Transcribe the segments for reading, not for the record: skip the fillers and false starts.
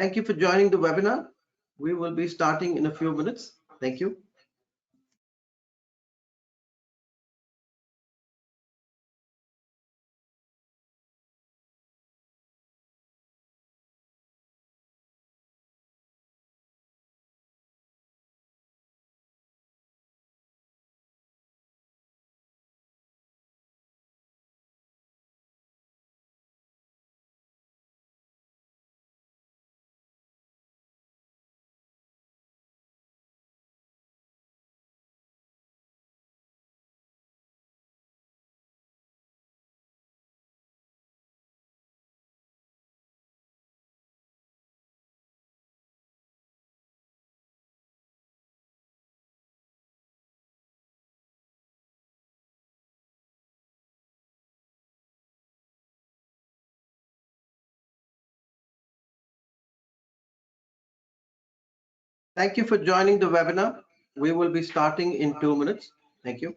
Thank you for joining the webinar. We will be starting in a few minutes. Thank you. Thank you for joining the webinar. We will be starting in 2 minutes. Thank you.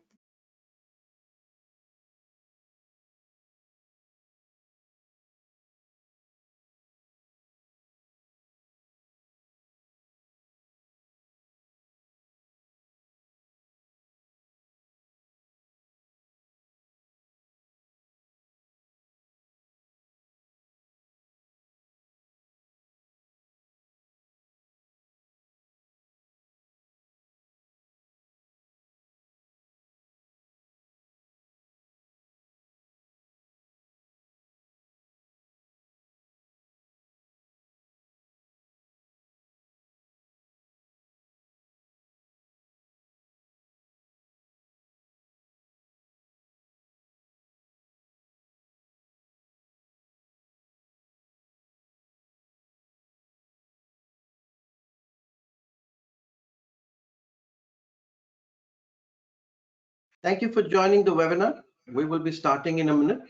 Thank you for joining the webinar. We will be starting in a minute.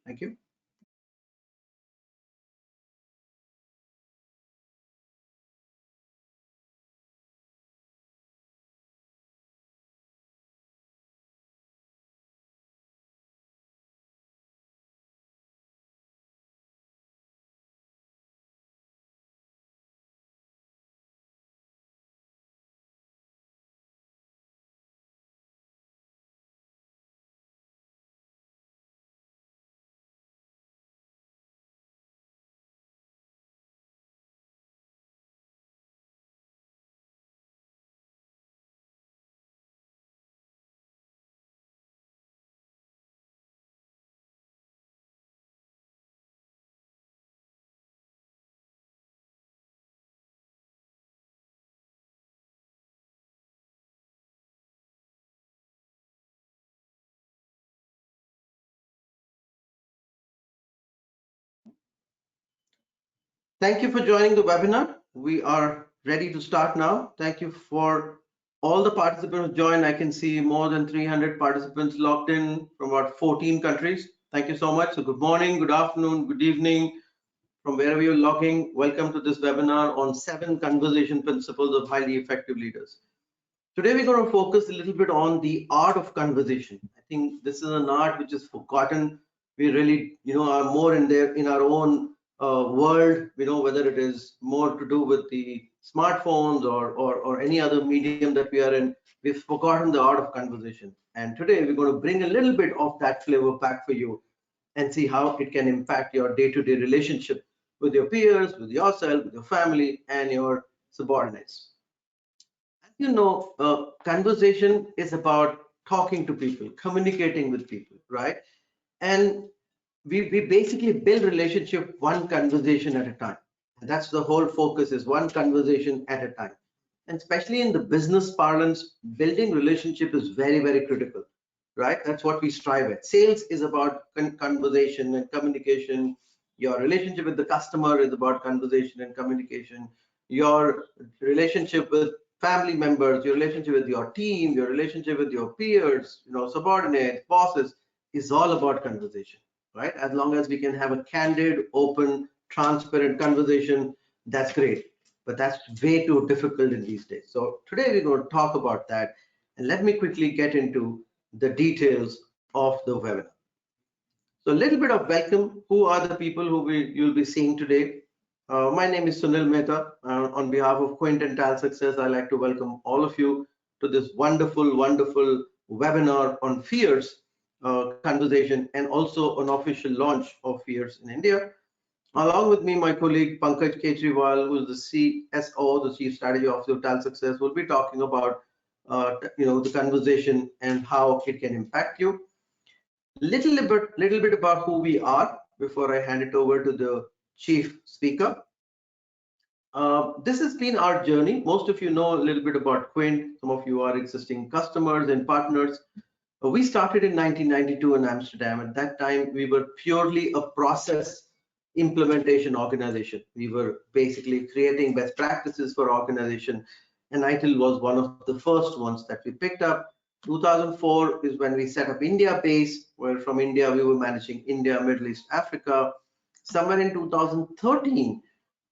Thank you. Thank you for joining the webinar. We are ready to start now. Thank you for all the participants who joined. I can see more than 300 participants logged in from about 14 countries. Thank you so much. So good morning, good afternoon, good evening from wherever you're logging. Welcome to this webinar on 7 conversation principles of highly effective leaders. Today we're going to focus a little bit on the art of conversation. I think this is an art which is forgotten. We really, are more in there in our own world. Whether it is more to do with the smartphones or any other medium that we are in. We've forgotten the art of conversation. And today we're going to bring a little bit of that flavor back for you and see how it can impact your day-to-day relationship with your peers, with yourself, with your family, and your subordinates. Conversation is about talking to people, communicating with people, right? And we basically build relationship one conversation at a time. And that's the whole focus, is one conversation at a time. And especially in the business parlance, building relationship is very, very critical, right? That's what we strive at. Sales is about conversation and communication. Your relationship with the customer is about conversation and communication. Your relationship with family members, your relationship with your team, your relationship with your peers, subordinates, bosses, is all about conversation, right? As long as we can have a candid, open, transparent conversation, that's great. But that's way too difficult in these days. So today we're going to talk about that. And let me quickly get into the details of the webinar. So a little bit of welcome. Who are the people who you'll be seeing today? My name is Sunil Mehta. On behalf of Quint and Tal Success, I'd like to welcome all of you to this wonderful webinar on fears conversation, and also an official launch of fears in India. Along with me, my colleague Pankaj Kejriwal, who is the CSO, the Chief Strategy Officer of Tal Success, will be talking about the conversation and how it can impact you. Little bit about who we are before I hand it over to the chief speaker. This has been our journey. Most of you know a little bit about Quint. Some of you are existing customers and partners. We started in 1992 in Amsterdam. At that time, we were purely a process implementation organization. We were basically creating best practices for organization, and ITIL was one of the first ones that we picked up. 2004 is when we set up India base, where from India we were managing India, Middle East, Africa. Somewhere in 2013,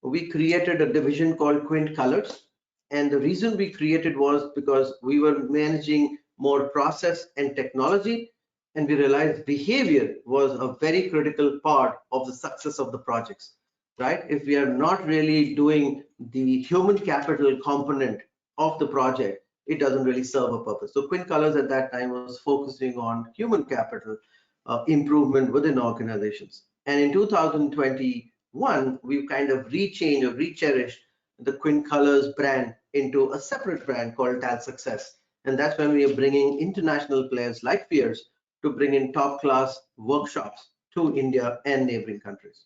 we created a division called Quint Colors. And the reason we created was because we were managing more process and technology, and we realized behavior was a very critical part of the success of the projects, right? If we are not really doing the human capital component of the project, it doesn't really serve a purpose. So Quint Colors at that time was focusing on human capital improvement within organizations. And in 2021, we've kind of rechanged or recherished the Quint Colors brand into a separate brand called Tal Success. And that's when we are bringing international players like Fears to bring in top class workshops to India and neighboring countries.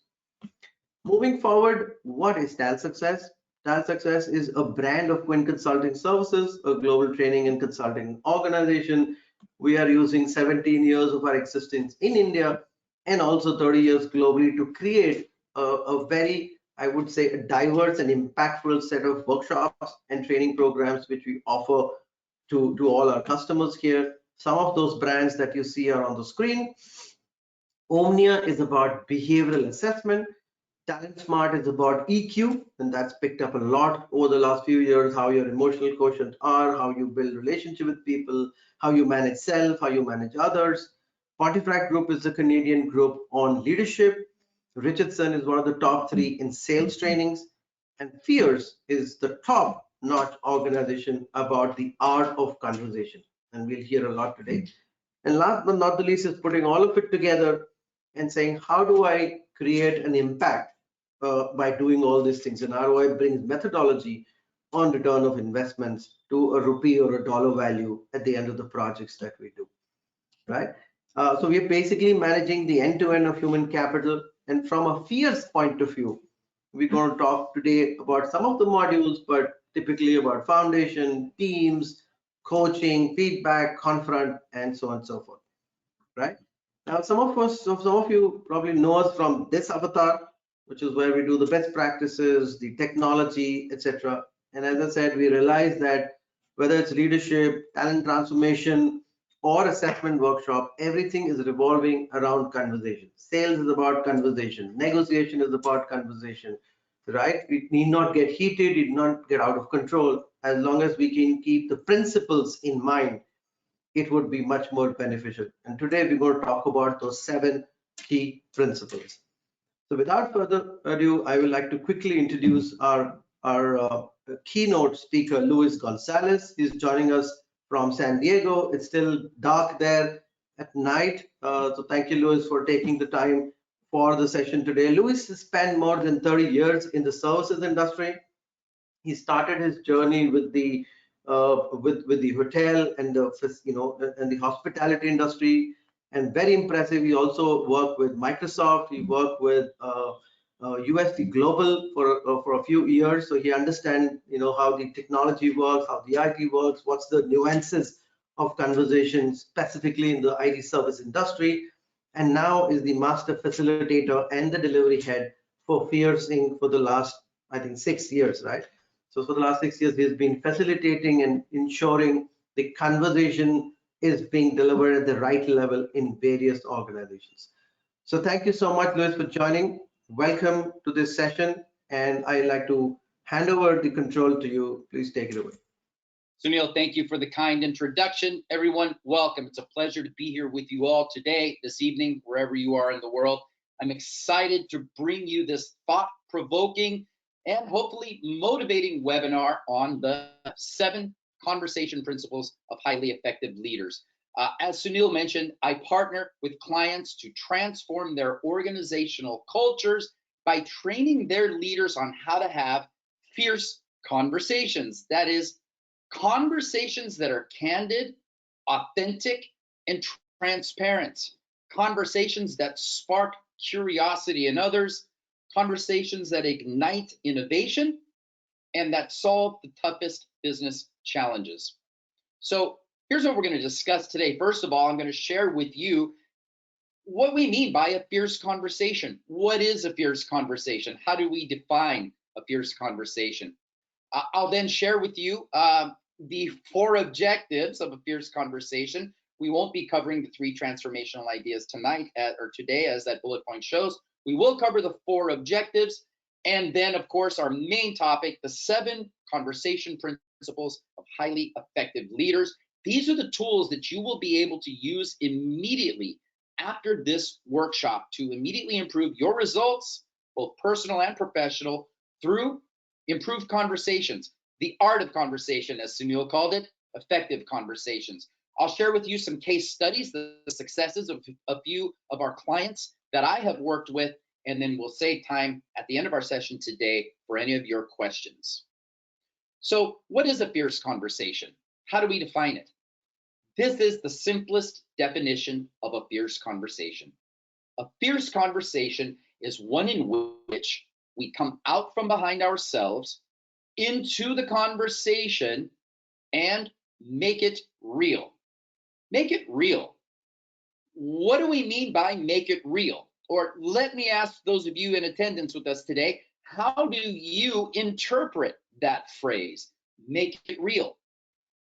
Moving forward, what is Tal Success? Tal Success is a brand of Quint Consulting Services, a global training and consulting organization. We are using 17 years of our existence in India and also 30 years globally to create a very, I would say, a diverse and impactful set of workshops and training programs which we offer to all our customers here. Some of those brands that you see are on the screen. Omnia is about behavioral assessment. Talent Smart is about EQ, and that's picked up a lot over the last few years, how your emotional quotient are, how you build relationship with people, how you manage self, how you manage others. Pontifract Group is a Canadian group on leadership. Richardson is one of the top 3 in sales trainings, and Fierce is the top-notch organization about the art of conversation, and we'll hear a lot today. And last but not the least is putting all of it together and saying, how do I create an impact by doing all these things? And ROI brings methodology on return of investments to a rupee or a dollar value at the end of the projects that we do, right? So we're basically managing the end-to-end of human capital. And from a Fierce point of view, we're going to talk today about some of the modules, but typically about foundation, teams, coaching, feedback, confront, and so on and so forth, right? Now, some of you probably know us from this avatar, which is where we do the best practices, the technology, etc. And as I said, we realize that whether it's leadership, talent transformation, or assessment workshop, everything is revolving around conversation. Sales is about conversation. Negotiation is about conversation, right? It need not get heated, it need not get out of control. As long as we can keep the principles in mind, it would be much more beneficial. And today we're going to talk about those 7 key principles. So without further ado, I would like to quickly introduce our keynote speaker, Luis Gonzalez. He's joining us from San Diego. It's still dark there at night. So thank you, Luis, for taking the time for the session today. Luis has spent more than 30 years in the services industry. He started his journey with the hotel and the hospitality industry, and very impressive. He also worked with Microsoft. He worked with USD Global for a few years, so he understands how the technology works, how the IT works, what's the nuances of conversation specifically in the IT service industry, and now is the master facilitator and the delivery head for Fiercing for the last, I think, 6 years, right? So for the last 6 years, he's been facilitating and ensuring the conversation is being delivered at the right level in various organizations. So thank you so much, Luis, for joining. Welcome to this session, and I'd like to hand over the control to you. Please take it away. Sunil, thank you for the kind introduction. Everyone, welcome. It's a pleasure to be here with you all today, this evening, wherever you are in the world. I'm excited to bring you this provoking, and hopefully motivating webinar on the 7 conversation principles of highly effective leaders. As Sunil mentioned, I partner with clients to transform their organizational cultures by training their leaders on how to have fierce conversations. That is, conversations that are candid, authentic, and transparent. Conversations that spark curiosity in others, conversations that ignite innovation, and that solve the toughest business challenges. So here's what we're going to discuss today. First of all, I'm going to share with you what we mean by a fierce conversation. What is a fierce conversation? How do we define a fierce conversation? I'll then share with you the 4 objectives of a fierce conversation. We won't be covering the 3 transformational ideas tonight or today, as that bullet point shows. We will cover the 4 objectives. And then, of course, our main topic, the 7 conversation principles of highly effective leaders. These are the tools that you will be able to use immediately after this workshop to immediately improve your results, both personal and professional, through improved conversations, the art of conversation, as Sunil called it, effective conversations. I'll share with you some case studies, the successes of a few of our clients that I have worked with, and then we'll save time at the end of our session today for any of your questions. So what is a fierce conversation? How do we define it? This is the simplest definition of a fierce conversation. A fierce conversation is one in which we come out from behind ourselves into the conversation and make it real. Make it real. What do we mean by make it real? Or let me ask those of you in attendance with us today, how do you interpret that phrase, make it real?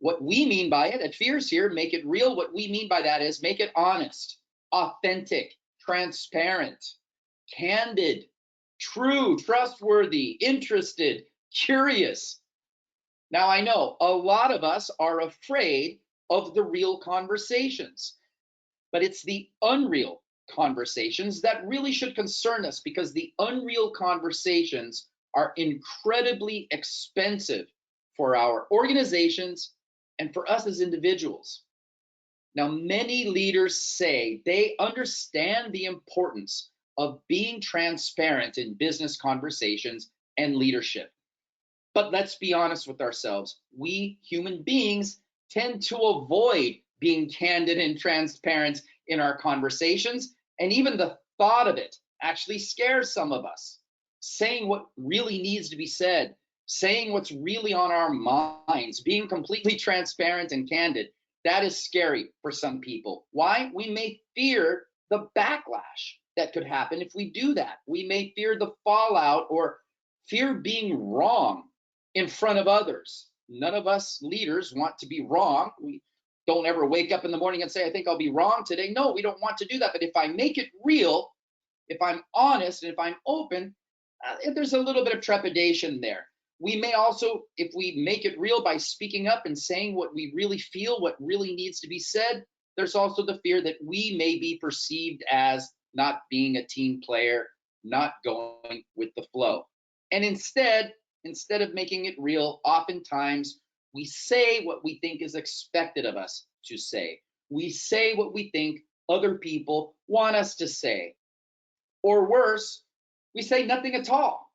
What we mean by it at Fierce here, make it real, what we mean by that is make it honest, authentic, transparent, candid, true, trustworthy, interested, curious. Now, I know a lot of us are afraid of the real conversations, but it's the unreal conversations that really should concern us, because the unreal conversations are incredibly expensive for our organizations and for us as individuals. Now, many leaders say they understand the importance of being transparent in business conversations and leadership. But let's be honest with ourselves. We human beings tend to avoid being candid and transparent in our conversations, and even the thought of it actually scares some of us. Saying what really needs to be said, saying what's really on our minds, being completely transparent and candid, that is scary for some people. Why? We may fear the backlash that could happen if we do that. We may fear the fallout or fear being wrong in front of others. None of us leaders want to be wrong. We don't ever wake up in the morning and say, I think I'll be wrong today. No, we don't want to do that. But if I make it real, if I'm honest, and if I'm open, there's a little bit of trepidation there. We may also, if we make it real by speaking up and saying what we really feel, what really needs to be said, there's also the fear that we may be perceived as not being a team player, not going with the flow. And instead of making it real, oftentimes we say what we think is expected of us to say. We say what we think other people want us to say. Or worse, we say nothing at all.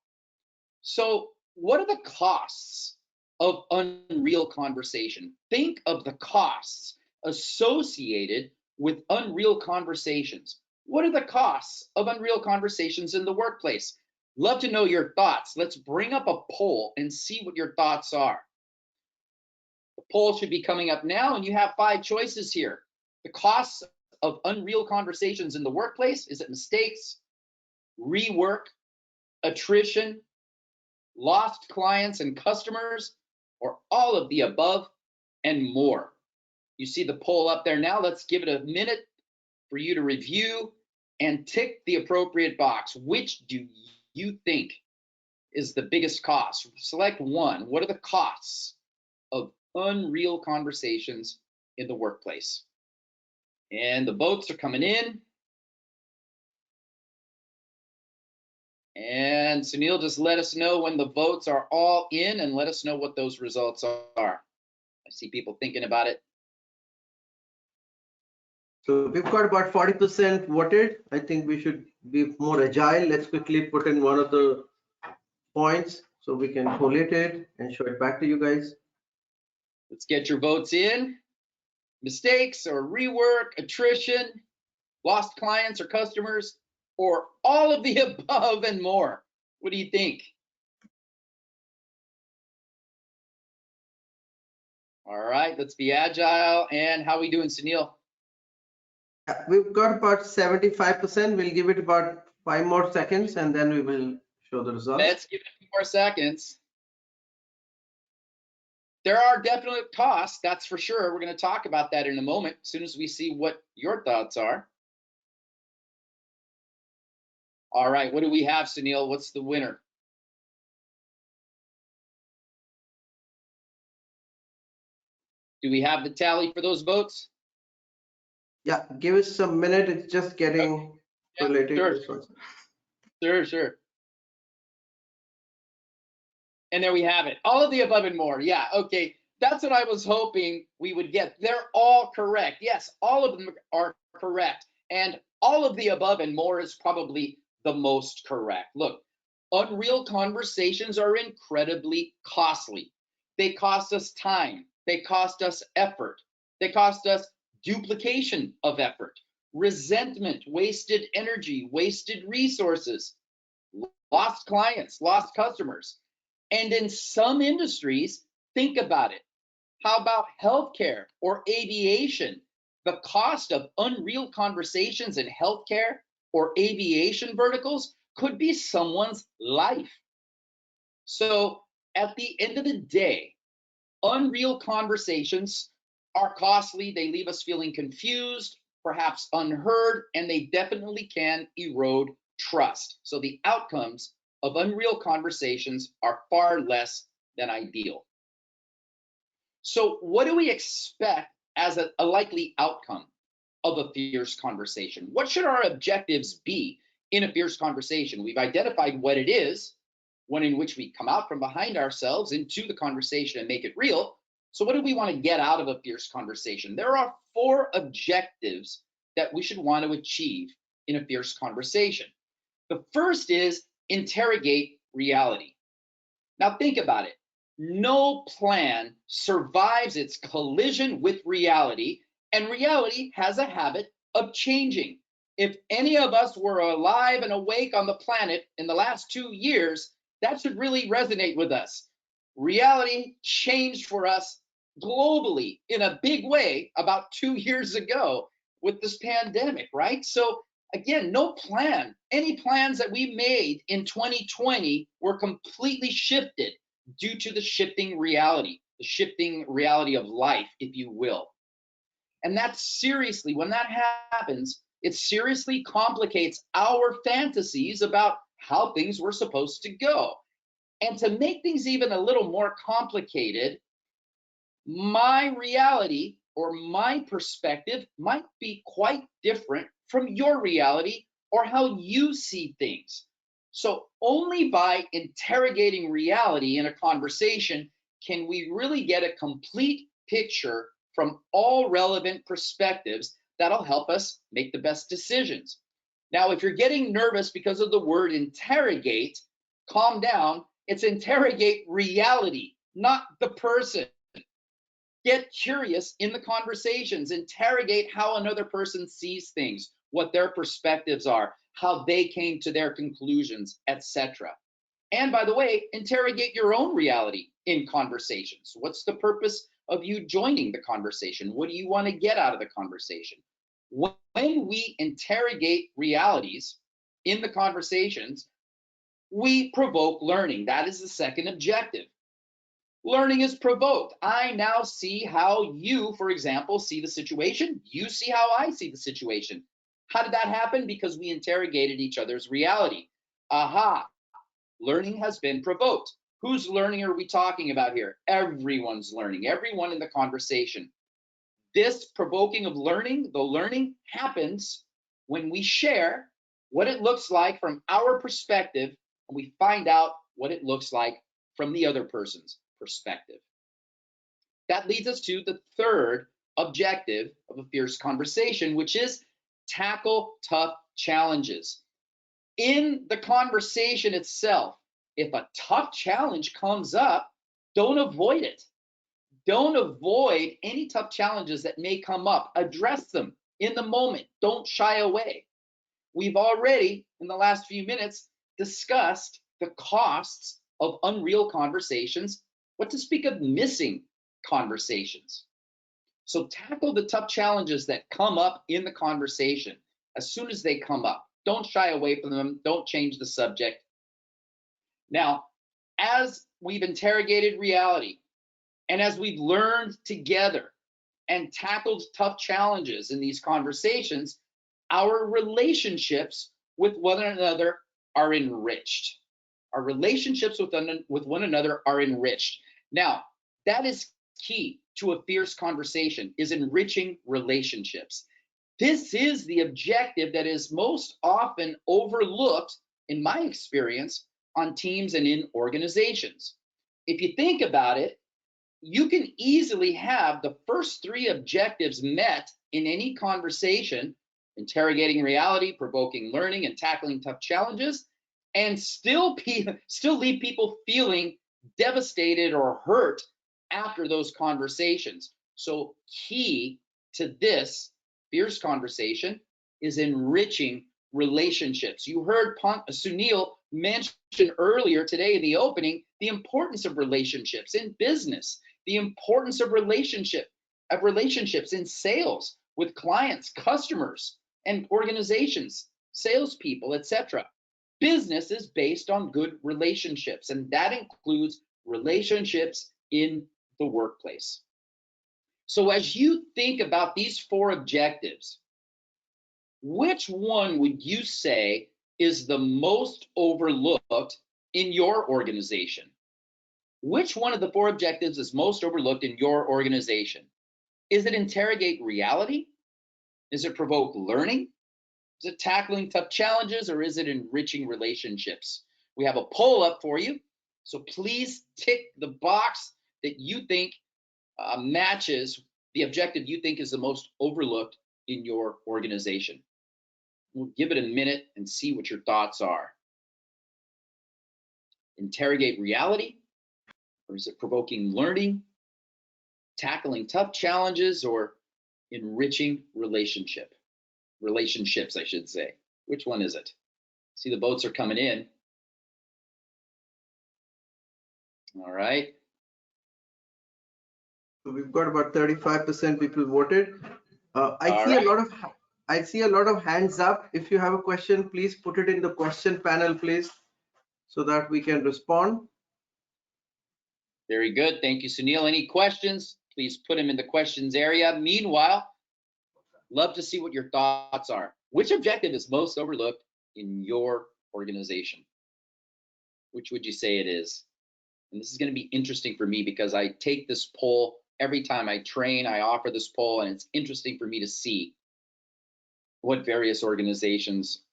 So what are the costs of unreal conversation? Think of the costs associated with unreal conversations. What are the costs of unreal conversations in the workplace? Love to know your thoughts. Let's bring up a poll and see what your thoughts are. The poll should be coming up now, and you have 5 choices here. The costs of unreal conversations in the workplace: is it mistakes, rework, attrition, lost clients and customers, or all of the above and more? You see the poll up there now. Let's give it a minute for you to review and tick the appropriate box. Which do you think is the biggest cost? Select one. What are the costs of unreal conversations in the workplace? And the votes are coming in. And And Sunil, just let us know when the votes are all in and let us know what those results are. I see people thinking about it. So we've got about 40% voted. I think we should be more agile. Let's quickly put in one of the points so we can collate it and show it back to you guys. Let's get your votes in. Mistakes or rework, attrition, lost clients or customers, or all of the above and more. What do you think? All right, let's be agile. And how are we doing, Sunil? We've got about 75%. We'll give it about 5 more seconds and then we will show the results. Let's give it a few more seconds. There are definite costs, that's for sure. We're going to talk about that in a moment, as soon as we see what your thoughts are. All right, what do we have, Sunil? What's the winner? Do we have the tally for those votes? Yeah, give us some minute. It's just getting related. Sure. Sure. And there we have it. All of the above and more. Yeah, okay. That's what I was hoping we would get. They're all correct. Yes, all of them are correct. And all of the above and more is probably the most correct. Look, unreal conversations are incredibly costly. They cost us time. They cost us effort. They cost us duplication of effort, resentment, wasted energy, wasted resources, lost clients, lost customers. And in some industries, think about it. How about healthcare or aviation? The cost of unreal conversations in healthcare or aviation verticals could be someone's life. So at the end of the day, unreal conversations are costly. They leave us feeling confused, perhaps unheard, and they definitely can erode trust. So the outcomes of unreal conversations are far less than ideal. So what do we expect as a likely outcome of a fierce conversation? What should our objectives be in a fierce conversation? We've identified what it is, one in which we come out from behind ourselves into the conversation and make it real. So what do we want to get out of a fierce conversation? There are 4 objectives that we should want to achieve in a fierce conversation. The first is interrogate reality. Now think about it. No plan survives its collision with reality, and reality has a habit of changing. If any of us were alive and awake on the planet in the last 2 years, that should really resonate with us. Reality changed for us globally in a big way about 2 years ago with this pandemic, right? So again, no plan. Any plans that we made in 2020 were completely shifted due to the shifting reality of life, if you will. And that's seriously, when that happens, it seriously complicates our fantasies about how things were supposed to go. And to make things even a little more complicated, my reality or my perspective might be quite different from your reality or how you see things. So only by interrogating reality in a conversation can we really get a complete picture from all relevant perspectives that'll help us make the best decisions. Now, if you're getting nervous because of the word interrogate, calm down. It's interrogate reality, not the person. Get curious in the conversations. Interrogate how another person sees things, what their perspectives are, how they came to their conclusions, etc. And by the way, interrogate your own reality in conversations. What's the purpose of you joining the conversation? What do you want to get out of the conversation? When we interrogate realities in the conversations, we provoke learning. That is the second objective. Learning is provoked. I now see how you, for example, see the situation. You see how I see the situation. How did that happen? Because we interrogated each other's reality. Aha, learning has been provoked. Whose learning are we talking about here? Everyone's learning, everyone in the conversation. This provoking of learning, the learning happens when we share what it looks like from our perspective and we find out what it looks like from the other person's perspective. That leads us to the third objective of a fierce conversation, which is tackle tough challenges. In the conversation itself, if a tough challenge comes up, don't avoid it. Don't avoid any tough challenges that may come up. Address them in the moment. Don't shy away. We've already, in the last few minutes, discussed the costs of unreal conversations, what to speak of missing conversations. So tackle the tough challenges that come up in the conversation as soon as they come up. Don't shy away from them. Don't change the subject. Now, as we've interrogated reality, and as we've learned together and tackled tough challenges in these conversations, our relationships with one another are enriched. Our relationships with one another are enriched. Now, that is key to a fierce conversation, is enriching relationships. This is the objective that is most often overlooked, in my experience, on teams and in organizations. If you think about it, you can easily have the first three objectives met in any conversation: interrogating reality, provoking learning, and tackling tough challenges, and still leave people feeling devastated or hurt after those conversations. So key to this fierce conversation is enriching relationships. You heard Sunil mention earlier today in the opening the importance of relationships in business, the importance of relationships in sales with clients, customers, and organizations, salespeople, etc. Business is based on good relationships, and that includes relationships in the workplace. So as you think about these four objectives, which one would you say is the most overlooked in your organization? Which one of the four objectives is most overlooked in your organization? Is it interrogate reality? Is it provoke learning? Is it tackling tough challenges, or is it enriching relationships? We have a poll up for you, so please tick the box that you think matches the objective you think is the most overlooked in your organization. We'll give it a minute and see what your thoughts are. Interrogate reality, or is it provoking learning, tackling tough challenges, or enriching relationships, I should say. Which one is it? See, the votes are coming in. All right. So we've got about 35% people voted. I see a lot of hands up. If you have a question, please put it in the question panel, please, so that we can respond. Very good. Thank you, Sunil. Any questions? Please put them in the questions area. Meanwhile, love to see what your thoughts are. Which objective is most overlooked in your organization? Which would you say it is? And this is going to be interesting for me because I take this poll every time I train. I offer this poll, and it's interesting for me to see what various organizations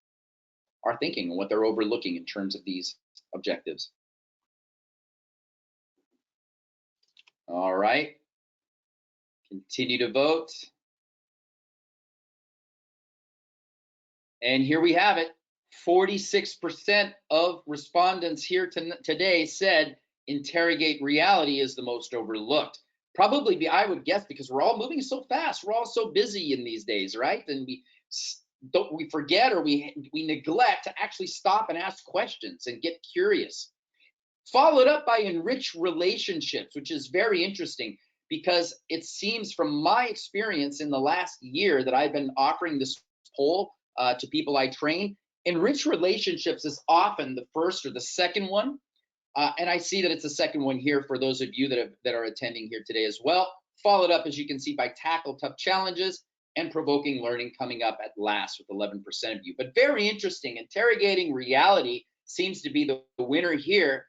are thinking and what they're overlooking in terms of these objectives. All right. Continue to vote. And here we have it. 46% of respondents here today said interrogate reality is the most overlooked. Probably, I would guess, because we're all moving so fast. We're all so busy in these days, right? And we forget, or we neglect to actually stop and ask questions and get curious. Followed up by enrich relationships, which is very interesting because it seems from my experience in the last year that I've been offering this poll to people I train, enrich relationships is often the first or the second one. And I see that it's the second one here for those of you that are attending here today as well. Followed up, as you can see, by tackle tough challenges and provoking learning coming up at last with 11% of you. But very interesting, interrogating reality seems to be the winner here.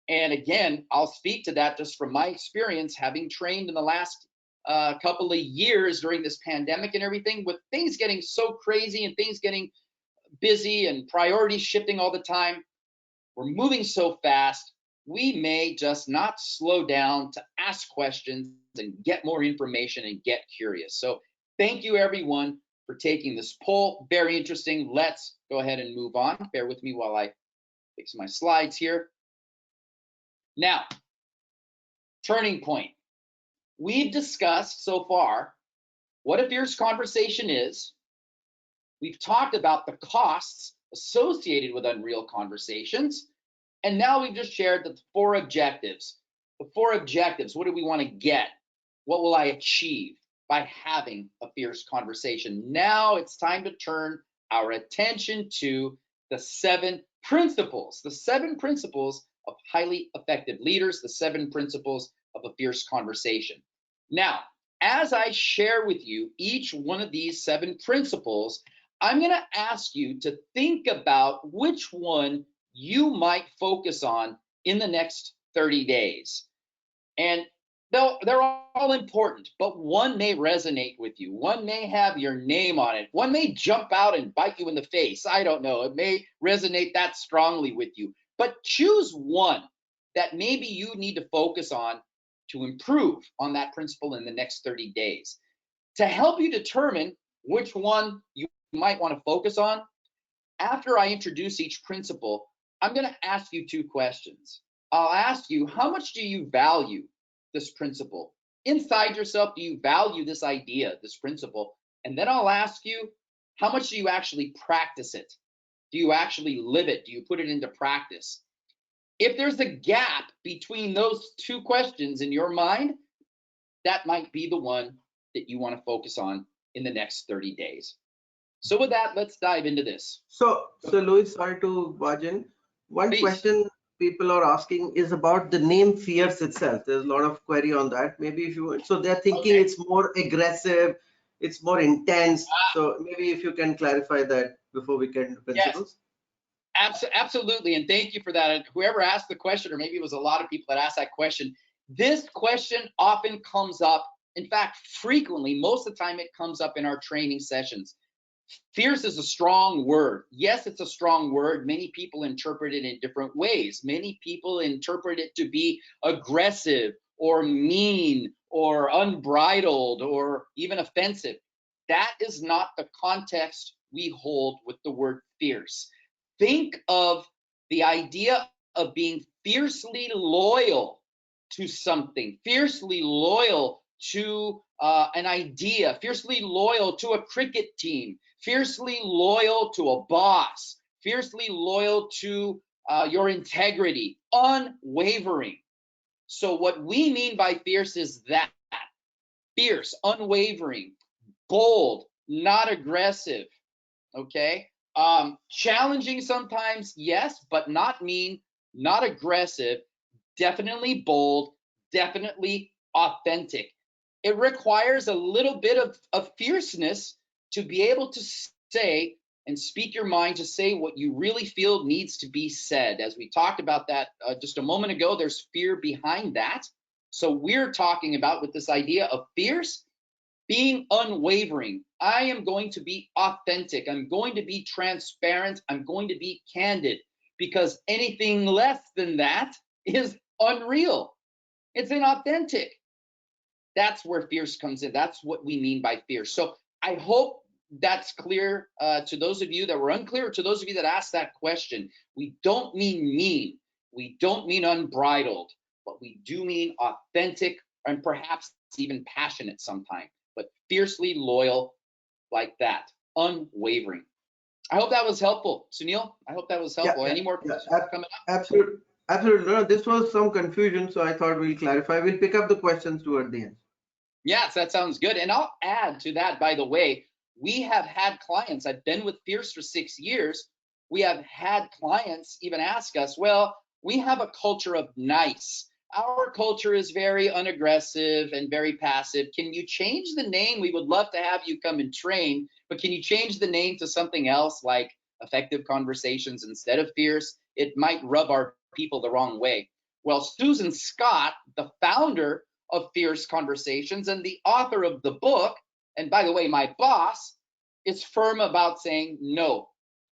And again, I'll speak to that just from my experience, having trained in the last couple of years during this pandemic and everything, with things getting so crazy and things getting busy and priorities shifting all the time. we're moving so fast, we may just not slow down to ask questions and get more information and get curious. So thank you everyone for taking this poll. Very interesting. Let's go ahead and move on. Bear with me while I fix my slides here. Now, turning point. We've discussed so far what a fierce conversation is. We've talked about the costs associated with unreal conversations. And now we've just shared the 4 objectives. The 4 objectives, what do we want to get? What will I achieve by having a fierce conversation? Now it's time to turn our attention to the 7 principles, the 7 principles of highly effective leaders, the 7 principles of a fierce conversation. Now, as I share with you each one of these 7 principles, I'm going to ask you to think about which one you might focus on in the next 30 days. And they're all important, but one may resonate with you. One may have your name on it. One may jump out and bite you in the face. I don't know. It may resonate that strongly with you. But choose one that maybe you need to focus on to improve on that principle in the next 30 days. To help you determine which one you might want to focus on, after I introduce each principle, I'm going to ask you 2 questions. I'll ask you, how much do you value this principle? Inside yourself, do you value this idea, this principle? And then I'll ask you, how much do you actually practice it? Do you actually live it? Do you put it into practice? If there's a gap between those 2 questions in your mind, that might be the one that you want to focus on in the next 30 days. So with that, let's dive into this. So Louis, sorry to barge in. One Please. question people are asking is about the name fierce itself. There's a lot of query on that. Maybe if you, so they're thinking Okay. it's more aggressive, it's more intense. So maybe if you can clarify that before we get into principles. Yes, absolutely. And thank you for that. And whoever asked the question, or maybe it was a lot of people that asked that question, this question often comes up. In fact, frequently, most of the time it comes up in our training sessions. Fierce is a strong word. Yes, it's a strong word. Many people interpret it in different ways. Many people interpret it to be aggressive or mean or unbridled or even offensive. That is not the context we hold with the word fierce. Think of the idea of being fiercely loyal to something, fiercely loyal to an idea, fiercely loyal to a cricket team, fiercely loyal to a boss, fiercely loyal to your integrity, unwavering. So what we mean by fierce is that, fierce, unwavering, bold, not aggressive, okay? Challenging sometimes, yes, but not mean, not aggressive, definitely bold, definitely authentic. It requires a little bit of fierceness to be able to say and speak your mind, to say what you really feel needs to be said. As we talked about that just a moment ago, there's fear behind that. So we're talking about, with this idea of fierce, being unwavering. I am going to be authentic. I'm going to be transparent. I'm going to be candid, because anything less than that is unreal. It's inauthentic. That's where fierce comes in. That's what we mean by fierce. So I hope that's clear to those of you that were unclear, to those of you that asked that question. We don't mean mean. We don't mean unbridled, but we do mean authentic and perhaps even passionate sometimes, but fiercely loyal like that, unwavering. I hope that was helpful. Sunil, I hope that was helpful. Any more questions coming up? Absolutely. Absolutely. No, this was some confusion, so I thought we'll clarify. We'll pick up the questions toward the end. Yes, that sounds good. And I'll add to that, by the way, we have had clients, I've been with Fierce for 6 years. We have had clients even ask us, well, we have a culture of nice. Our culture is very unaggressive and very passive. Can you change the name? We would love to have you come and train, but can you change the name to something else like Effective Conversations instead of Fierce? It might rub our people the wrong way. Well, Susan Scott, the founder of Fierce Conversations and the author of the book, and by the way, my boss, is firm about saying, no,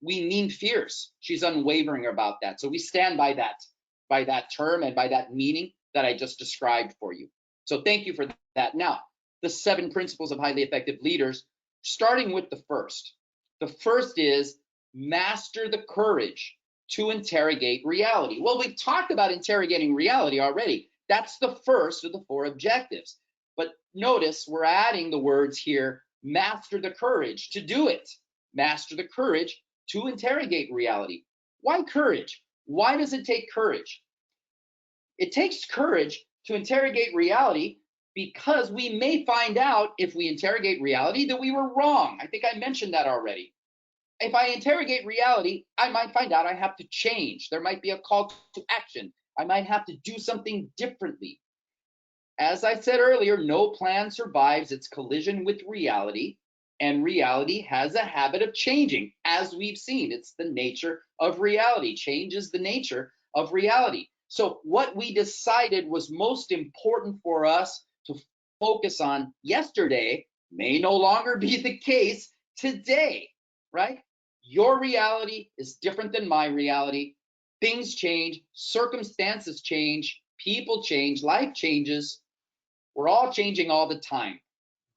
we mean fierce. She's unwavering about that. So we stand by that term and by that meaning that I just described for you. So thank you for that. Now, the 7 principles of highly effective leaders, starting with the first. The first is master the courage to interrogate reality. Well, we've talked about interrogating reality already. That's the first of the 4 objectives. But notice we're adding the words here, master the courage to do it. Master the courage to interrogate reality. Why courage? Why does it take courage? It takes courage to interrogate reality because we may find out, if we interrogate reality, that we were wrong. I think I mentioned that already. If I interrogate reality, I might find out I have to change. There might be a call to action. I might have to do something differently. As I said earlier, no plan survives its collision with reality, and reality has a habit of changing, as we've seen. It's the nature of reality. Change is the nature of reality. So what we decided was most important for us to focus on yesterday may no longer be the case today, right? Your reality is different than my reality. Things change, circumstances change, people change, life changes. We're all changing all the time.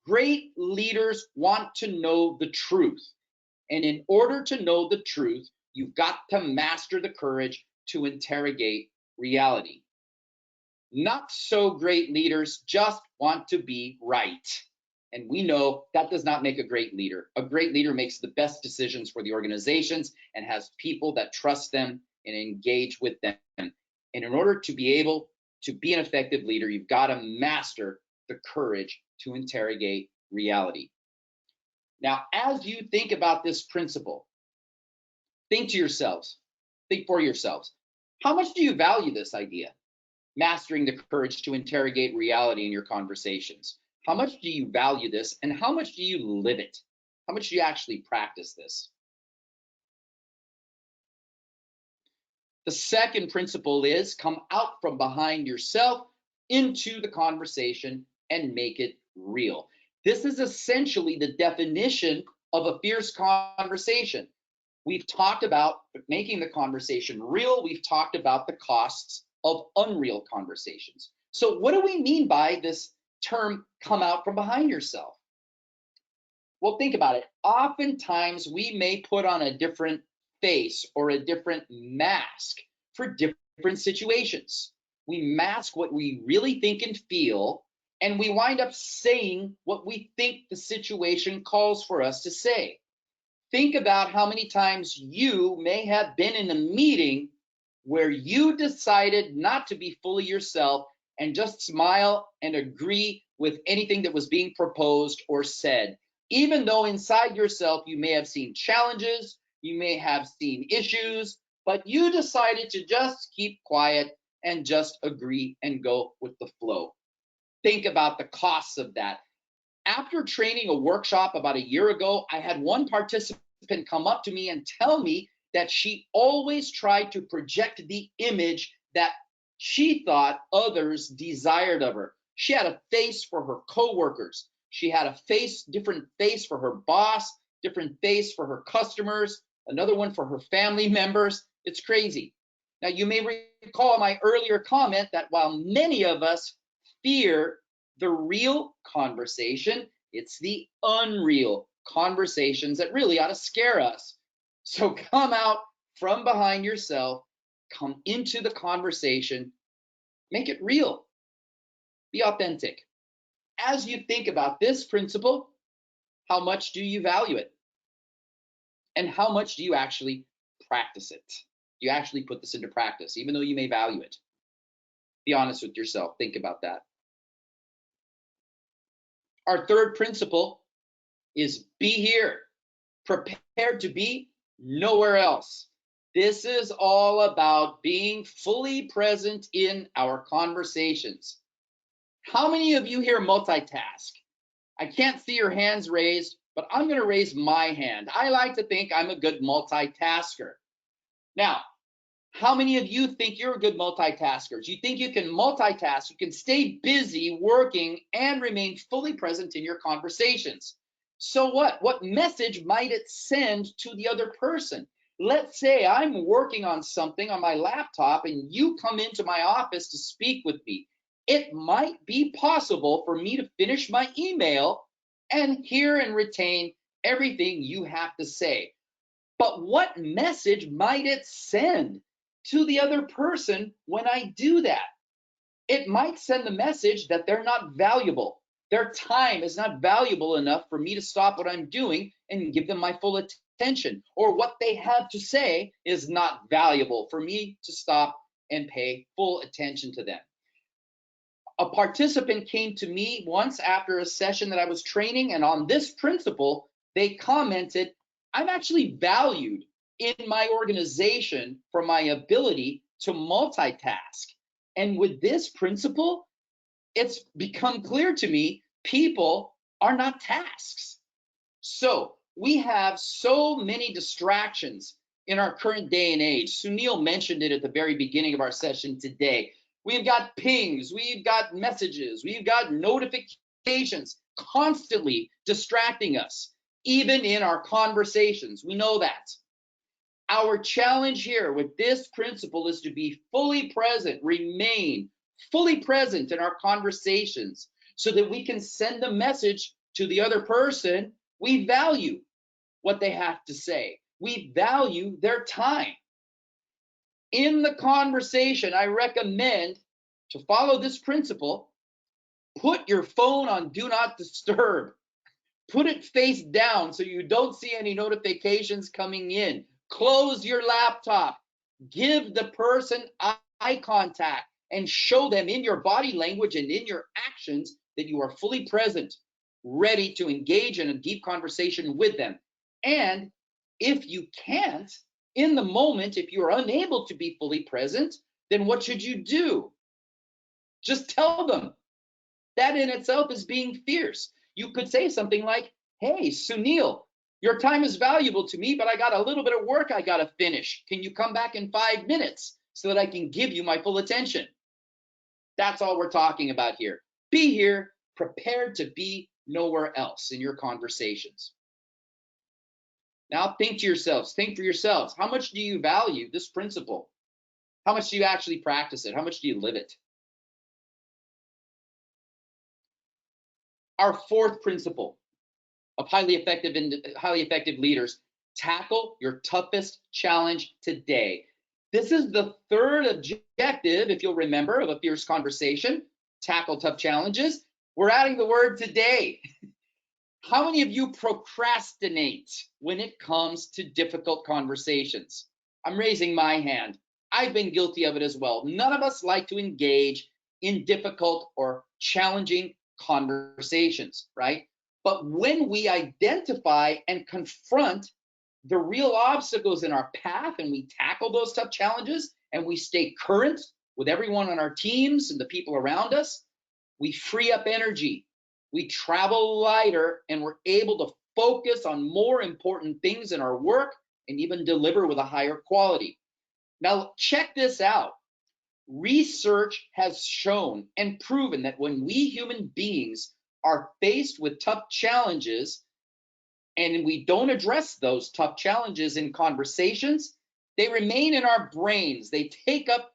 Great leaders want to know the truth. And in order to know the truth, you've got to master the courage to interrogate reality. Not so great leaders just want to be right. And we know that does not make a great leader. A great leader makes the best decisions for the organizations and has people that trust them and engage with them. And in order to be able to be an effective leader, you've got to master the courage to interrogate reality. Now, as you think about this principle, think to yourselves, think for yourselves, how much do you value this idea? Mastering the courage to interrogate reality in your conversations. How much do you value this, and how much do you live it? How much do you actually practice this? The second principle is come out from behind yourself into the conversation and make it real. This is essentially the definition of a fierce conversation. We've talked about making the conversation real. We've talked about the costs of unreal conversations. So what do we mean by this term, come out from behind yourself? Well, think about it. Oftentimes we may put on a different face or a different mask for different situations. We mask what we really think and feel, and we wind up saying what we think the situation calls for us to say. Think about how many times you may have been in a meeting where you decided not to be fully yourself and just smile and agree with anything that was being proposed or said, even though inside yourself you may have seen challenges, you may have seen issues, but you decided to just keep quiet and just agree and go with the flow. Think about the costs of that. After training a workshop about a year ago, I had one participant come up to me and tell me that she always tried to project the image that she thought others desired of her. She had a face for her coworkers. She had a different face for her boss, different face for her customers, another one for her family members. It's crazy. Now, you may recall my earlier comment that while many of us fear the real conversation, it's the unreal conversations that really ought to scare us. So come out from behind yourself, come into the conversation, make it real, be authentic. As you think about this principle, how much do you value it? And how much do you actually practice it? Do you actually put this into practice, even though you may value it? Be honest with yourself. Think about that. Our third principle is be here, prepared to be nowhere else. This is all about being fully present in our conversations. How many of you here multitask? I can't see your hands raised, but I'm going to raise my hand. I like to think I'm a good multitasker. Now, how many of you think you're a good multitasker? You think you can multitask, you can stay busy working and remain fully present in your conversations? So what? What message might it send to the other person? Let's say I'm working on something on my laptop and you come into my office to speak with me. It might be possible for me to finish my email and hear and retain everything you have to say. But what message might it send to the other person when I do that? It might send the message that they're not valuable. Their time is not valuable enough for me to stop what I'm doing and give them my full attention. Or what they have to say is not valuable for me to stop and pay full attention to them. A participant came to me once after a session that I was training, and on this principle, they commented, I'm actually valued in my organization for my ability to multitask. And with this principle, it's become clear to me people are not tasks. So we have so many distractions in our current day and age. Sunil mentioned it at the very beginning of our session today. We've got pings, we've got messages, we've got notifications constantly distracting us, even in our conversations. We know that. Our challenge here with this principle is to be fully present, remain fully present in our conversations so that we can send a message to the other person. We value what they have to say. We value their time. In the conversation, I recommend to follow this principle. Put your phone on do not disturb. Put it face down so you don't see any notifications coming in. Close your laptop. Give the person eye contact and show them in your body language and in your actions that you are fully present, ready to engage in a deep conversation with them. And if you can't, in the moment, if you're unable to be fully present, then what should you do? Just tell them. That in itself is being fierce. You could say something like, hey, Sunil, your time is valuable to me, but I got a little bit of work I got to finish. Can you come back in 5 minutes so that I can give you my full attention? That's all we're talking about here. Be here, prepared to be nowhere else in your conversations. Now think to yourselves, think for yourselves, how much do you value this principle? How much do you actually practice it? How much do you live it? Our fourth principle of highly effective leaders: tackle your toughest challenge today. This is the third objective, if you'll remember, of a fierce conversation. Tackle tough challenges. We're adding the word today. How many of you procrastinate when it comes to difficult conversations? I'm raising my hand. I've been guilty of it as well. None of us like to engage in difficult or challenging conversations, right? But when we identify and confront the real obstacles in our path and we tackle those tough challenges and we stay current with everyone on our teams and the people around us, we free up energy, we travel lighter, and we're able to focus on more important things in our work and even deliver with a higher quality. Now, check this out. Research has shown and proven that when we human beings are faced with tough challenges and we don't address those tough challenges in conversations, they remain in our brains. They take up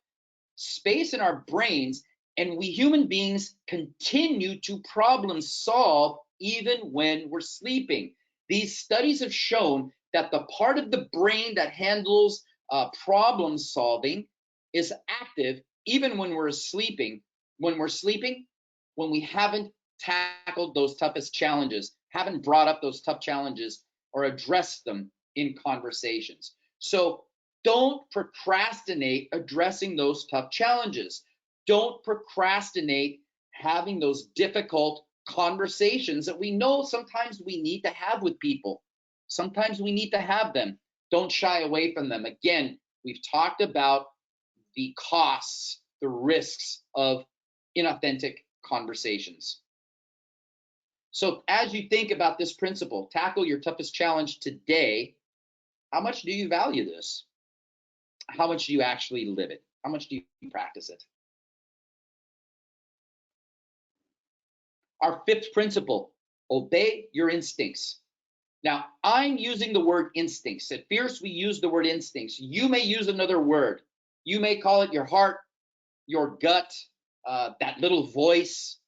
space in our brains, and we human beings continue to problem solve even when we're sleeping. These studies have shown that the part of the brain that handles problem solving is active even when we're sleeping. When we haven't tackled those toughest challenges, haven't brought up those tough challenges or addressed them in conversations. So don't procrastinate addressing those tough challenges. Don't procrastinate having those difficult conversations that we know sometimes we need to have with people. Sometimes we need to have them. Don't shy away from them. Again, we've talked about the costs, the risks of inauthentic conversations. So as you think about this principle, tackle your toughest challenge today, how much do you value this? How much do you actually live it? How much do you practice it? Our fifth principle: obey your instincts. Now, I'm using the word instincts. At Fierce, we use the word instincts. You may use another word. You may call it your heart, your gut, that little voice,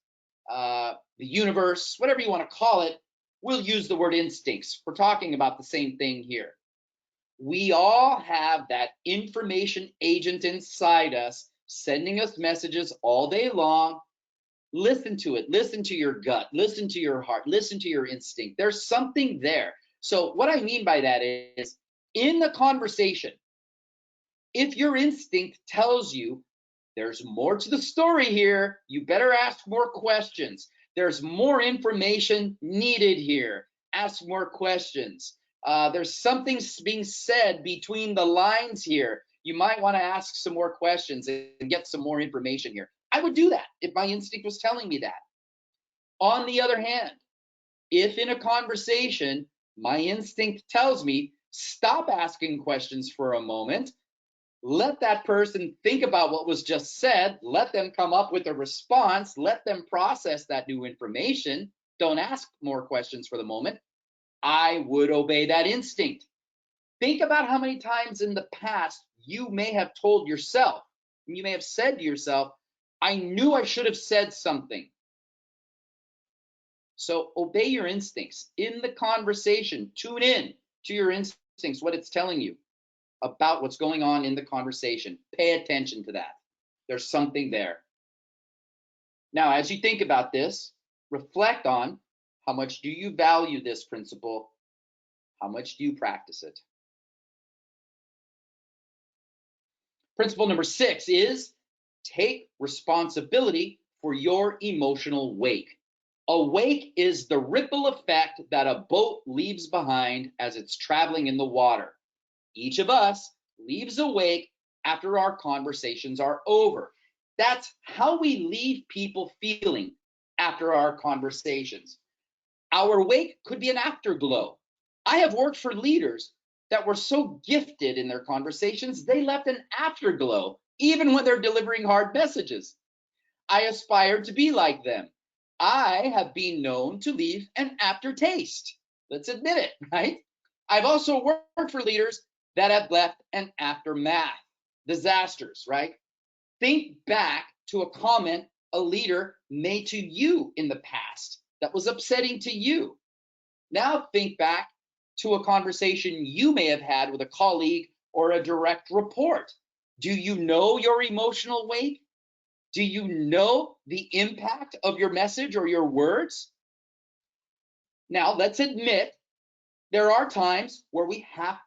the universe, whatever you want to call it. We'll use the word instincts. We're talking about the same thing here. We all have that information agent inside us sending us messages all day long. Listen to it. Listen to your gut. Listen to your heart. Listen to your instinct. There's something there. So what I mean by that is, in the conversation, if your instinct tells you there's more to the story here, you better ask more questions. There's more information needed here. Ask more questions. There's something being said between the lines here. You might want to ask some more questions and get some more information here. I would do that if my instinct was telling me that. On the other hand, if in a conversation, my instinct tells me, stop asking questions for a moment, let that person think about what was just said, let them come up with a response, let them process that new information, don't ask more questions for the moment, I would obey that instinct. Think about how many times in the past you may have told yourself, you may have said to yourself, I knew I should have said something. So obey your instincts in the conversation. Tune in to your instincts, what it's telling you about what's going on in the conversation. Pay attention to that. There's something there. Now, as you think about this, reflect on how much do you value this principle? How much do you practice it? Principle number 6 is take responsibility for your emotional wake. A wake is the ripple effect that a boat leaves behind as it's traveling in the water. Each of us leaves a wake after our conversations are over. That's how we leave people feeling after our conversations. Our wake could be an afterglow. I have worked for leaders that were so gifted in their conversations, they left an afterglow, even when they're delivering hard messages. I aspire to be like them. I have been known to leave an aftertaste. Let's admit it, right? I've also worked for leaders that have left an aftermath, disasters, right? Think back to a comment a leader made to you in the past that was upsetting to you. Now think back to a conversation you may have had with a colleague or a direct report. Do you know your emotional weight? Do you know the impact of your message or your words? Now, let's admit there are times where we have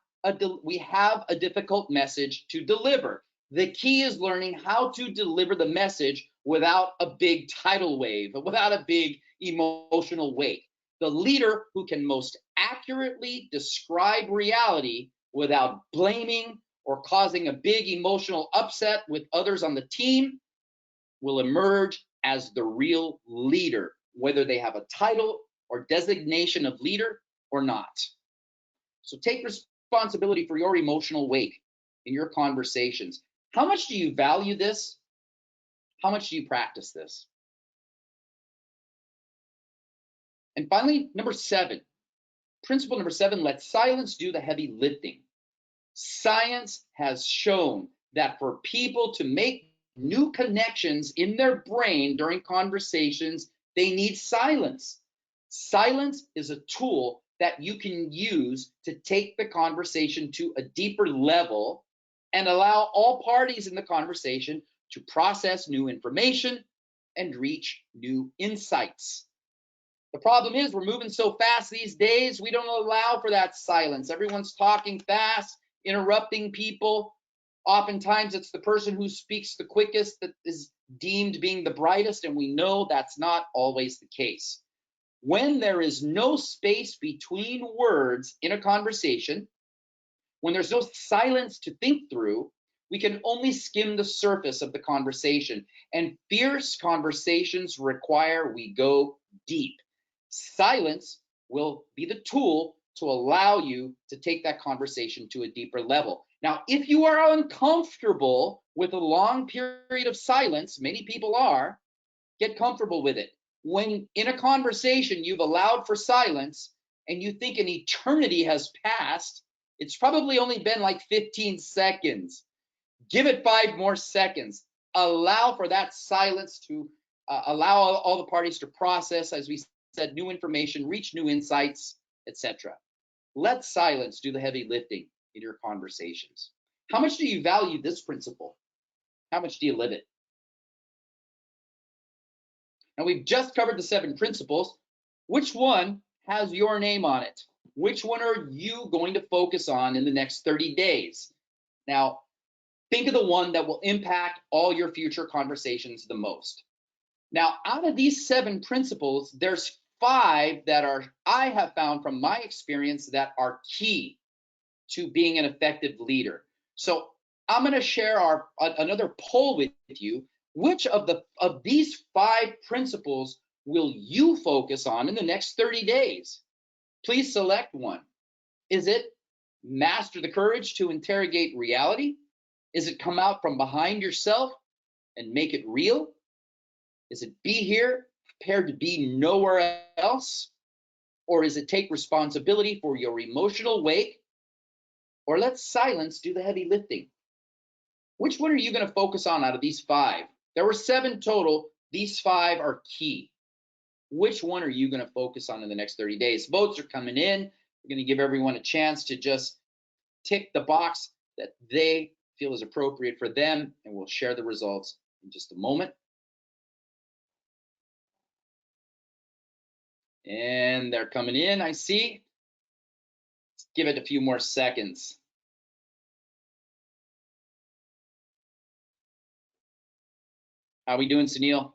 a difficult message to deliver. The key is learning how to deliver the message without a big tidal wave, without a big emotional wake. The leader who can most accurately describe reality without blaming or causing a big emotional upset with others on the team will emerge as the real leader, whether they have a title or designation of leader or not. So take responsibility for your emotional wake in your conversations. How much do you value this? How much do you practice this? And finally, number 7, principle number 7, let silence do the heavy lifting. Science has shown that for people to make new connections in their brain during conversations, they need silence. Silence is a tool that you can use to take the conversation to a deeper level and allow all parties in the conversation to process new information and reach new insights. The problem is we're moving so fast these days, we don't allow for that silence. Everyone's talking fast, interrupting people. Oftentimes it's the person who speaks the quickest that is deemed being the brightest, and we know that's not always the case. When there is no space between words in a conversation, when there's no silence to think through, we can only skim the surface of the conversation. And fierce conversations require we go deep. Silence will be the tool to allow you to take that conversation to a deeper level. Now, if you are uncomfortable with a long period of silence, many people are, get comfortable with it. When in a conversation you've allowed for silence, and you think an eternity has passed, it's probably only been like 15 seconds. Give it 5 more seconds. Allow for that silence to allow all the parties to process, as we said, new information, reach new insights, etc. Let silence do the heavy lifting in your conversations. How much do you value this principle? How much do you live it? Now, we've just covered the 7 principles. Which one has your name on it? Which one are you going to focus on in the next 30 days? Now, think of the one that will impact all your future conversations the most. Now, out of these 7 principles, there's 5 that I have found from my experience that are key to being an effective leader. So I'm going to share another poll with you. Which of these 5 principles will you focus on in the next 30 days? Please select one. Is it master the courage to interrogate reality? Is it come out from behind yourself and make it real? Is it be here, prepared to be nowhere else? Or is it take responsibility for your emotional wake? Or let silence do the heavy lifting? Which one are you going to focus on out of these 5? There were 7 total. These 5 are key. Which one are you going to focus on in the next 30 days? Votes are coming in. We're going to give everyone a chance to just tick the box that they feel is appropriate for them, and we'll share the results in just a moment. And they're coming in, I see. Let's give it a few more seconds. How are we doing, Sunil?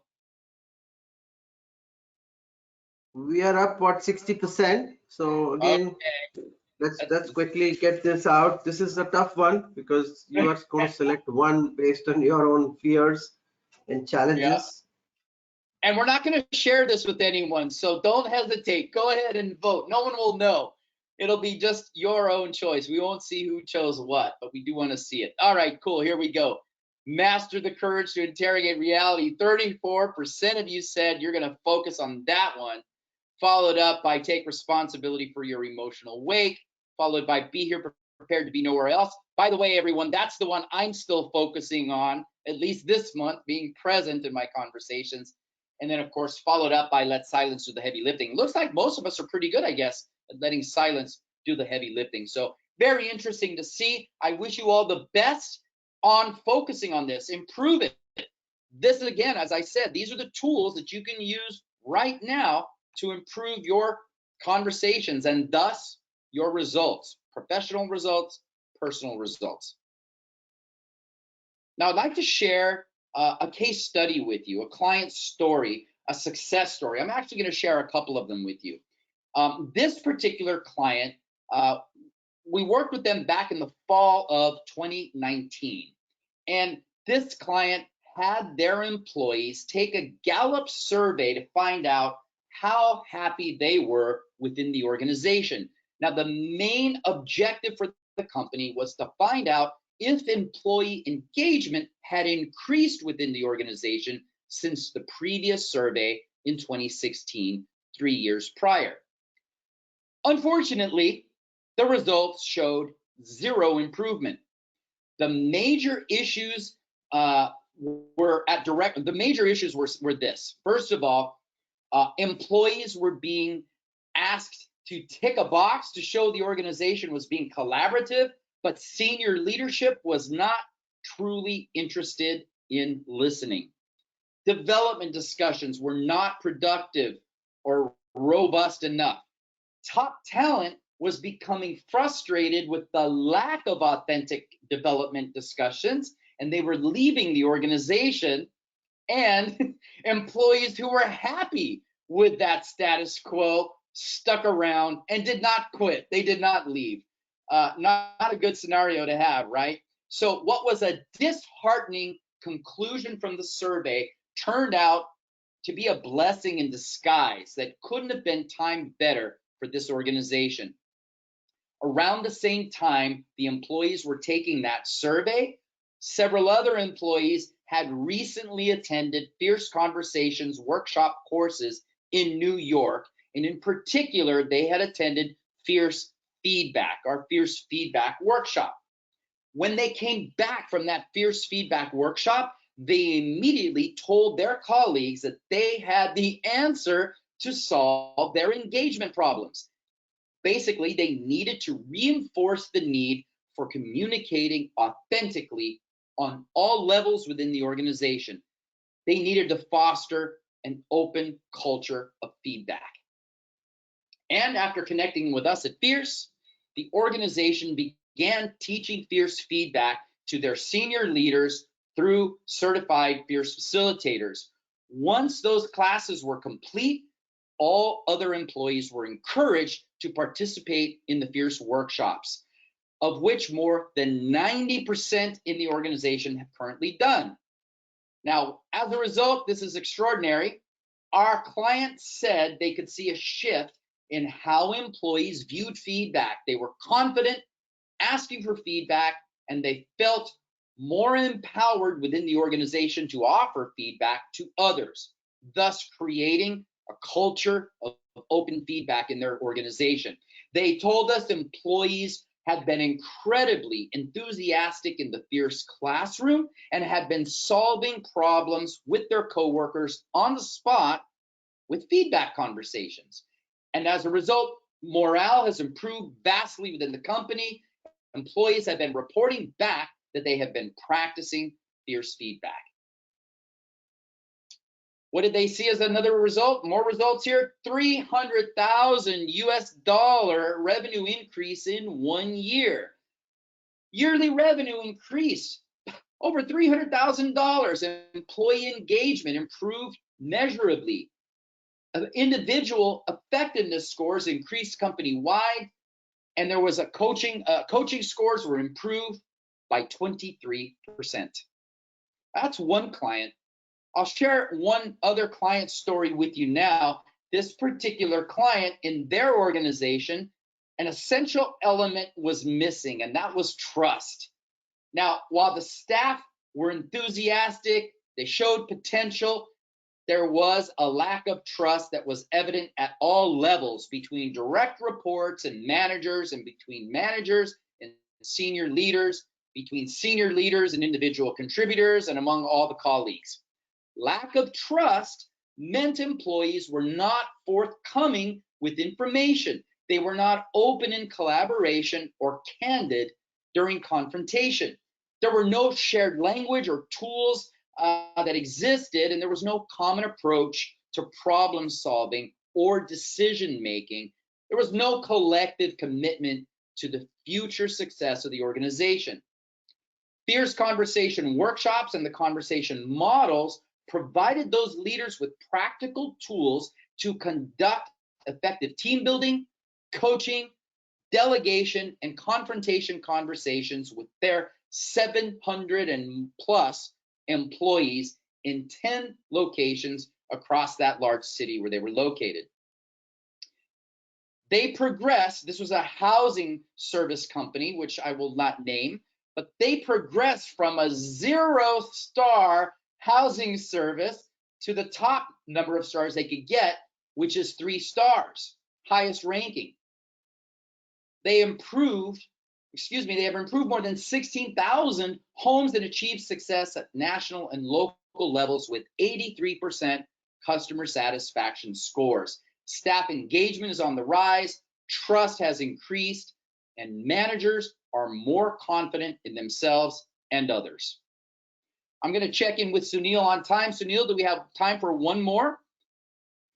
We are up, what, 60%? So again, okay. let's quickly get this out. This is a tough one because you are going to select one based on your own fears and challenges. Yeah. And we're not going to share this with anyone, so don't hesitate. Go ahead and vote. No one will know. It'll be just your own choice. We won't see who chose what, but we do want to see it. All right, cool. Here we go. Master the courage to interrogate reality. 34% of you said you're going to focus on that one, followed up by take responsibility for your emotional wake, followed by be here, prepared to be nowhere else. By the way, everyone, that's the one I'm still focusing on, at least this month, being present in my conversations. And then, of course, followed up by let silence do the heavy lifting. Looks like most of us are pretty good, I guess, at letting silence do the heavy lifting. So very interesting to see. I wish you all the best on focusing on this. Improve it. This is, again, as I said, these are the tools that you can use right now to improve your conversations and thus your results, professional results, personal results. Now, I'd like to share a case study with you, a client story, a success story. I'm actually going to share a couple of them with you. This particular client, we worked with them back in the fall of 2019. And this client had their employees take a Gallup survey to find out how happy they were within the organization. Now, the main objective for the company was to find out if employee engagement had increased within the organization since the previous survey in 2016, 3 years prior. Unfortunately, the results showed 0 improvement. The major issues were this. First of all, employees were being asked to tick a box to show the organization was being collaborative, but senior leadership was not truly interested in listening. Development discussions were not productive or robust enough. Top talent was becoming frustrated with the lack of authentic development discussions, and they were leaving the organization. And employees who were happy with that status quo stuck around and did not quit. They did not leave. Not a good scenario to have, right? So what was a disheartening conclusion from the survey turned out to be a blessing in disguise that couldn't have been timed better for this organization. Around the same time the employees were taking that survey, several other employees had recently attended Fierce Conversations workshop courses in New York, And in particular, they had attended Fierce Feedback, our Fierce Feedback workshop. When they came back from that Fierce Feedback workshop, they immediately told their colleagues that they had the answer to solve their engagement problems. Basically, they needed to reinforce the need for communicating authentically on all levels within the organization. They needed to foster an open culture of feedback. And after connecting with us at Fierce, the organization began teaching Fierce Feedback to their senior leaders through certified Fierce facilitators. Once those classes were complete, all other employees were encouraged to participate in the Fierce workshops, of which more than 90% in the organization have currently done. Now, as a result, this is extraordinary. Our clients said they could see a shift in how employees viewed feedback. They were confident asking for feedback, and they felt more empowered within the organization to offer feedback to others, thus creating a culture of open feedback in their organization. They told us employees had been incredibly enthusiastic in the Fierce classroom and had been solving problems with their coworkers on the spot with feedback conversations. And as a result, morale has improved vastly within the company. Employees have been reporting back that they have been practicing Fierce Feedback. What did they see as another result? More results here. $300,000 revenue increase in 1 year. Yearly revenue increased over $300,000. Employee engagement improved measurably. Individual effectiveness scores increased company-wide, and there was coaching scores were improved by 23%. That's one client. I'll share one other client story with you now. This particular client, in their organization, an essential element was missing, and that was trust. Now, while the staff were enthusiastic, they showed potential, there was a lack of trust that was evident at all levels between direct reports and managers, and between managers and senior leaders, between senior leaders and individual contributors, and among all the colleagues. Lack of trust meant employees were not forthcoming with information. They were not open in collaboration or candid during confrontation. There were no shared language or tools that existed, and there was no common approach to problem solving or decision making. There was no collective commitment to the future success of the organization. Fierce conversation workshops and the conversation models provided those leaders with practical tools to conduct effective team building, coaching, delegation, and confrontation conversations with their 700 and plus employees in 10 locations across that large city where they were located. They progressed. This was a housing service company, which I will not name, but they progressed from a 0-star housing service to the top number of stars they could get, which is 3 stars, highest ranking. They have improved more than 16,000 homes and achieved success at national and local levels with 83% customer satisfaction scores. Staff engagement is on the rise, trust has increased, and managers are more confident in themselves and others. I'm going to check in with Sunil on time. Sunil, do we have time for one more?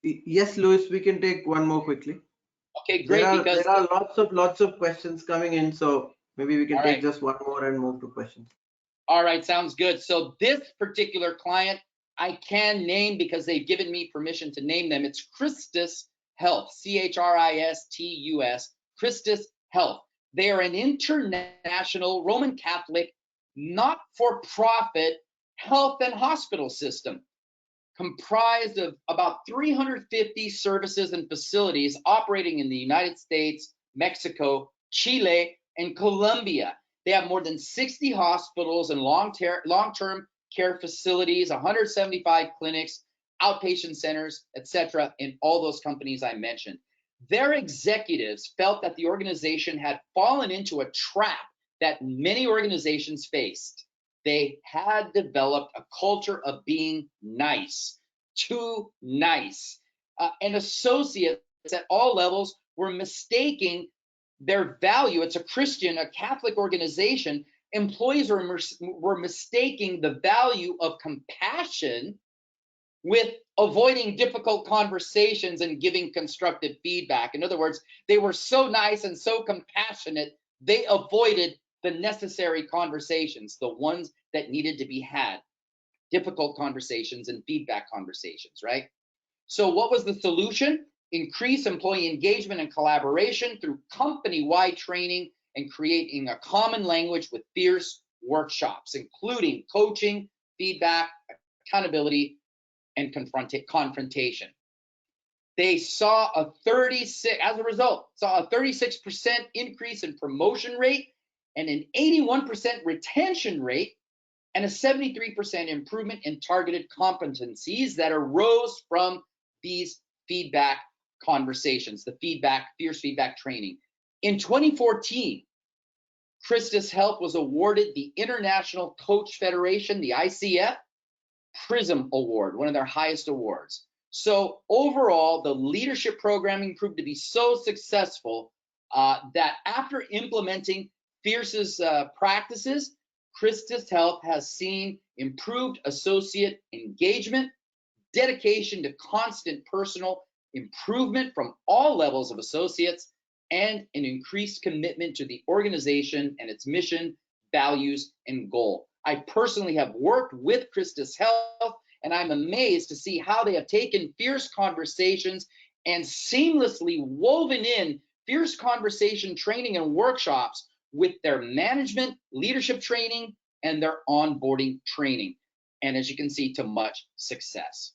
Yes, Louis, we can take one more quickly. Okay, great. There are lots of questions coming in, so maybe we can take just one more and move to questions. All right, sounds good. So this particular client, I can name because they've given me permission to name them. It's Christus Health, Christus, Christus Health. They are an international Roman Catholic, not-for-profit health and hospital system comprised of about 350 services and facilities operating in the United States, Mexico, Chile, and Colombia. They have more than 60 hospitals and long-term care facilities, 175 clinics, outpatient centers, etc., in all those companies I mentioned. Their executives felt that the organization had fallen into a trap that many organizations faced. They had developed a culture of being nice, too nice. And associates at all levels were mistaking their value. It's a Christian, a Catholic organization. Employees were mistaking the value of compassion with avoiding difficult conversations and giving constructive feedback. In other words, they were so nice and so compassionate, they avoided the necessary conversations, the ones that needed to be had, difficult conversations and feedback conversations, right? So what was the solution? Increase employee engagement and collaboration through company-wide training and creating a common language with fierce workshops, including coaching, feedback, accountability, and confrontation. They saw a 36% increase in promotion rate and an 81% retention rate and a 73% improvement in targeted competencies that arose from these feedback conversations, the fierce feedback training. In 2014, Christus Health was awarded the International Coach Federation, the ICF, Prism Award, one of their highest awards. So overall, the leadership programming proved to be so successful that after implementing Fierce's practices, Christus Health has seen improved associate engagement, dedication to constant personal improvement from all levels of associates, and an increased commitment to the organization and its mission, values, and goal. I personally have worked with Christus Health, and I'm amazed to see how they have taken fierce conversations and seamlessly woven in fierce conversation training and workshops with their management, leadership training, and their onboarding training. And as you can see, to much success.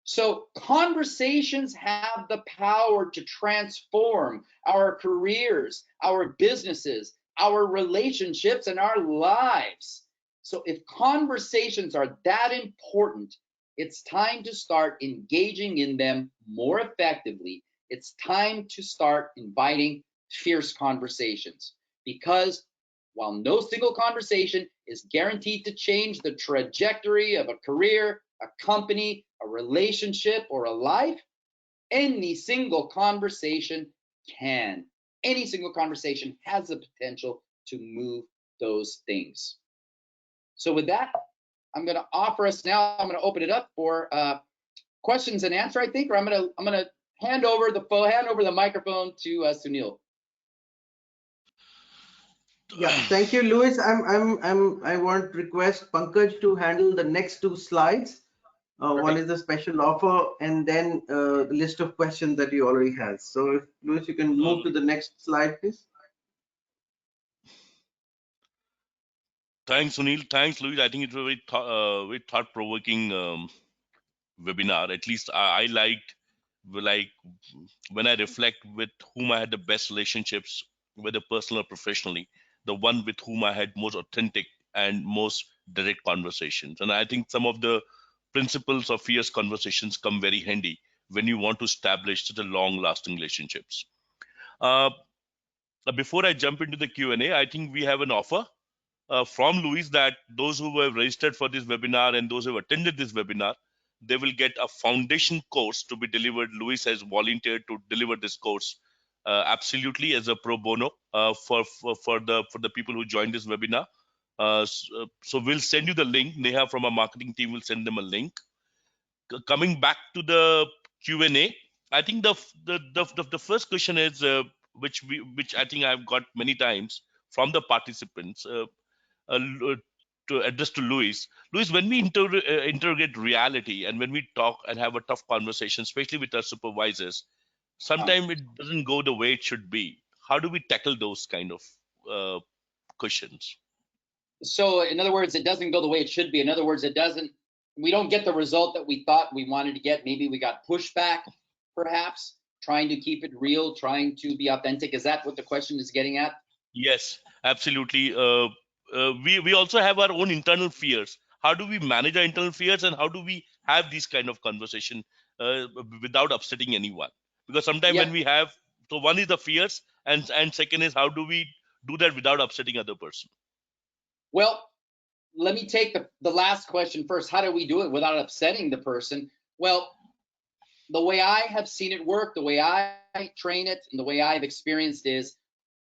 So conversations have the power to transform our careers, our businesses, our relationships, and our lives. So if conversations are that important, it's time to start engaging in them more effectively. It's time to start inviting fierce conversations, because while no single conversation is guaranteed to change the trajectory of a career, a company, a relationship, or a life, any single conversation can. Any single conversation has the potential to move those things. So with that, I'm going to offer us now, I'm going to open it up for questions and answer, I think, or I'm going to hand over the microphone to Sunil. Yeah, thank you, Louis. I want to request Pankaj to handle the next two slides. One is the special offer, and then the list of questions that he already has. So, if Louis, you can move to the next slide, please. Thanks, Sunil. Thanks, Louis. I think it's a very thought-provoking webinar. At least I liked, like, when I reflect with whom I had the best relationships, whether personal or professionally, the one with whom I had most authentic and most direct conversations. And I think some of the principles of fierce conversations come very handy when you want to establish such a long-lasting relationships. Before I jump into the Q&A, I think we have an offer from Louis that those who have registered for this webinar and those who have attended this webinar, they will get a foundation course to be delivered. Louis has volunteered to deliver this course absolutely as a pro bono for the people who joined this webinar. So we'll send you the link. Neha from our marketing team will send them a link. Coming back to the Q&A, I think the first question is which I think I've got many times from the participants. To address to Louis. Louis, when we interrogate reality and when we talk and have a tough conversation, especially with our supervisors, sometimes it doesn't go the way it should be. How do we tackle those kind of questions? So in other words, it doesn't go the way it should be. In other words, we don't get the result that we thought we wanted to get. Maybe we got pushback, perhaps, trying to keep it real, trying to be authentic. Is that what the question is getting at? Yes, absolutely. We also have our own internal fears. how do we manage our internal fears, and how do we have these kind of conversation without upsetting anyone? Because sometimes Yeah. when we have, so one is the fears, and second is how do we do that without upsetting other person? Well, let me take the last question first. How do we do it without upsetting the person? Well, the way I have seen it work, the way I train it, and the way I've experienced is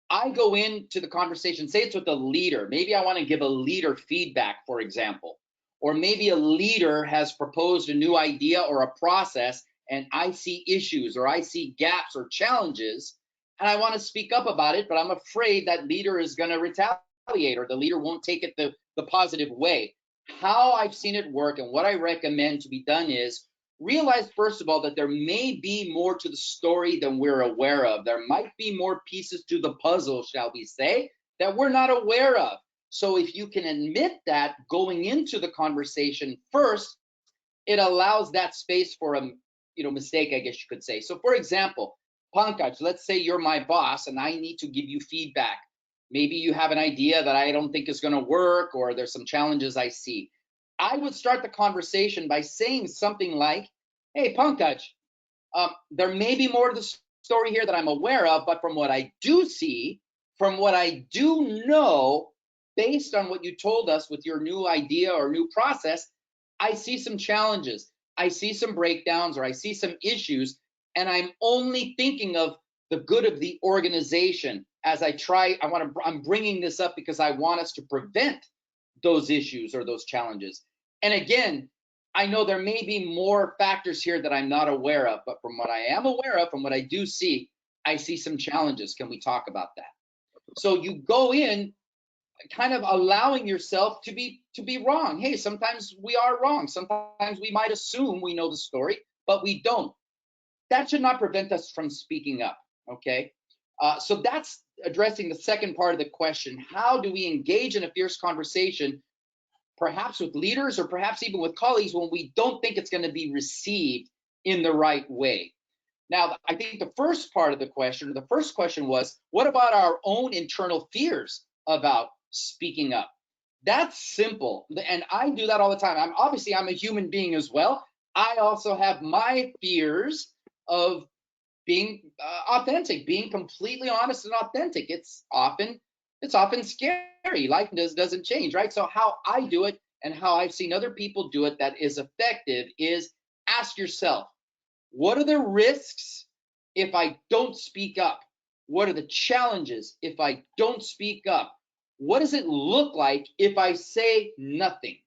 I go into the conversation, say it's with a leader. Maybe I want to give a leader feedback, for example, or maybe a leader has proposed a new idea or a process, and I see issues or I see gaps or challenges, and I want to speak up about it, but I'm afraid that leader is going to retaliate or the leader won't take it the positive way. How I've seen it work and what I recommend to be done is realize, first of all, that there may be more to the story than we're aware of. There might be more pieces to the puzzle, shall we say, that we're not aware of. So if you can admit that going into the conversation first, it allows that space for a mistake, I guess you could say. So for example, Pankaj, let's say you're my boss and I need to give you feedback. Maybe you have an idea that I don't think is going to work, or there's some challenges I see. I would start the conversation by saying something like, hey, Pankaj, there may be more to the story here that I'm aware of, but from what I do see, from what I do know, based on what you told us with your new idea or new process, I see some challenges. I see some breakdowns, or I see some issues, and I'm only thinking of the good of the organization as I'm bringing this up because I want us to prevent those issues or those challenges. And again, I know there may be more factors here that I'm not aware of, but from what I am aware of, from what I do see, I see some challenges. Can we talk about that? So you go in kind of allowing yourself to be wrong. Hey, sometimes we are wrong. Sometimes we might assume we know the story, but we don't. That should not prevent us from speaking up. Okay. So that's addressing the second part of the question. How do we engage in a fierce conversation, perhaps with leaders or perhaps even with colleagues, when we don't think it's going to be received in the right way? Now, I think the first part of the first question was, what about our own internal fears about speaking up? That's simple. And I do that all the time. I'm a human being as well. I also have my fears of being authentic, being completely honest and authentic. It's often scary. Life doesn't change, right? So how I do it and how I've seen other people do it that is effective is ask yourself, what are the risks if I don't speak up? What are the challenges if I don't speak up? What does it look like if I say nothing?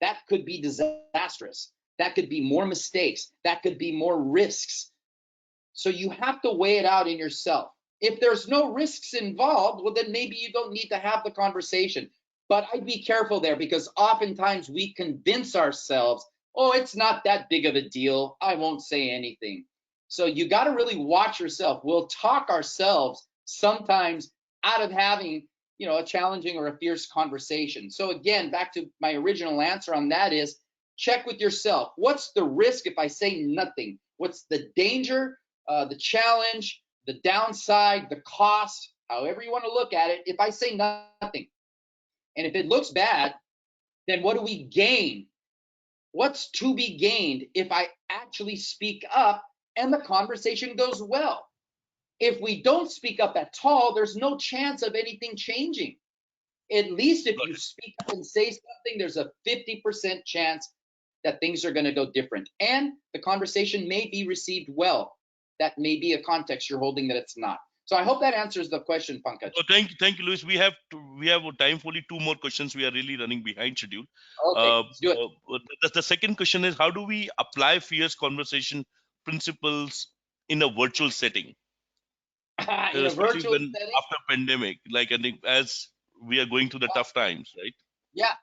That could be disastrous. That could be more mistakes. That could be more risks. So you have to weigh it out in yourself. If there's no risks involved, well, then maybe you don't need to have the conversation. But I'd be careful there, because oftentimes we convince ourselves, oh, it's not that big of a deal, I won't say anything. So you got to really watch yourself. We'll talk ourselves sometimes out of having, a challenging or a fierce conversation. So again, back to my original answer on that is, check with yourself. What's the risk if I say nothing? What's the danger, the challenge, the downside, the cost, however you want to look at it, if I say nothing? And if it looks bad, then what do we gain? What's to be gained if I actually speak up and the conversation goes well? If we don't speak up at all, there's no chance of anything changing. At least if you speak up and say something, there's a 50% chance that things are going to go different, and the conversation may be received well. That may be a context you're holding that it's not. So I hope that answers the question, Pankaj. Oh, thank you, Luis. We have time for only two more questions. We are really running behind schedule. Okay, let's do it. The second question is, how do we apply fierce conversation principles in a virtual setting, In a especially virtual when setting? after pandemic, like I think as we are going through the tough times, right? Yeah,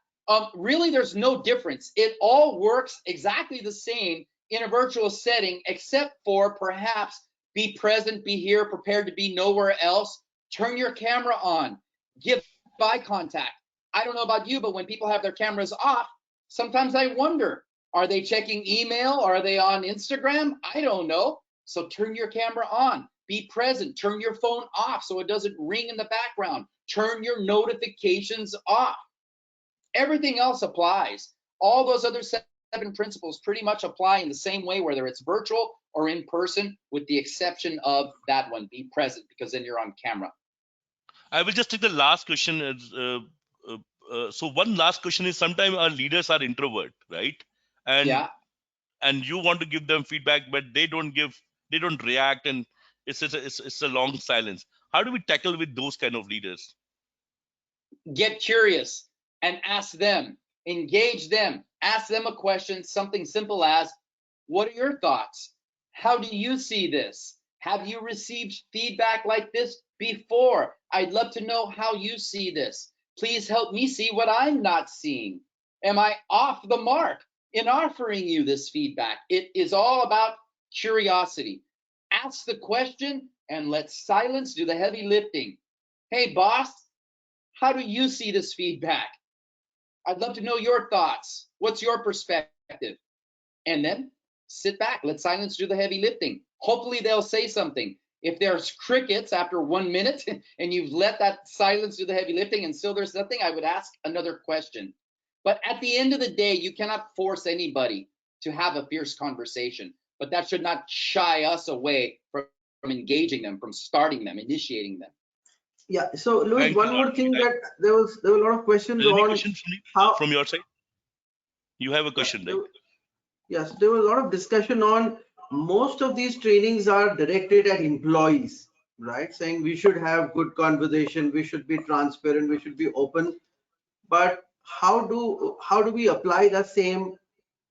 really, there's no difference. It all works exactly the same in a virtual setting, except for perhaps be present, be here, prepared to be nowhere else. Turn your camera on, give eye contact. I don't know about you, but when people have their cameras off, sometimes I wonder, are they checking email? Are they on Instagram? I don't know. So turn your camera on, be present, turn your phone off so it doesn't ring in the background, turn your notifications off. Everything else applies. All those other 7 principles pretty much apply in the same way, whether it's virtual or in person, with the exception of that one, be present, because then you're on camera. I will just take the last question. So one last question is, sometimes our leaders are introvert, right? Yeah. And you want to give them feedback, but they don't react, and it's a long silence. How do we tackle with those kind of leaders? Get curious and ask them, engage them, ask them a question, something simple as, what are your thoughts? How do you see this? Have you received feedback like this before? I'd love to know how you see this. Please help me see what I'm not seeing. Am I off the mark in offering you this feedback? It is all about curiosity. Ask the question and let silence do the heavy lifting. Hey, boss, how do you see this feedback? I'd love to know your thoughts. What's your perspective? And then sit back, let silence do the heavy lifting. Hopefully they'll say something. If there's crickets after 1 minute and you've let that silence do the heavy lifting and still there's nothing, I would ask another question. But at the end of the day, you cannot force anybody to have a fierce conversation, but that should not shy us away from engaging them, from starting them, initiating them. Yeah. So Louis, Thank you, one more Lord. thing that there were a lot of questions Any on questions how. from your side? You have a Yeah, question, right? yes, there was a lot of discussion on most of these trainings are directed at employees, right? Saying we should have good conversation, we should be transparent, we should be open. But how do we apply the same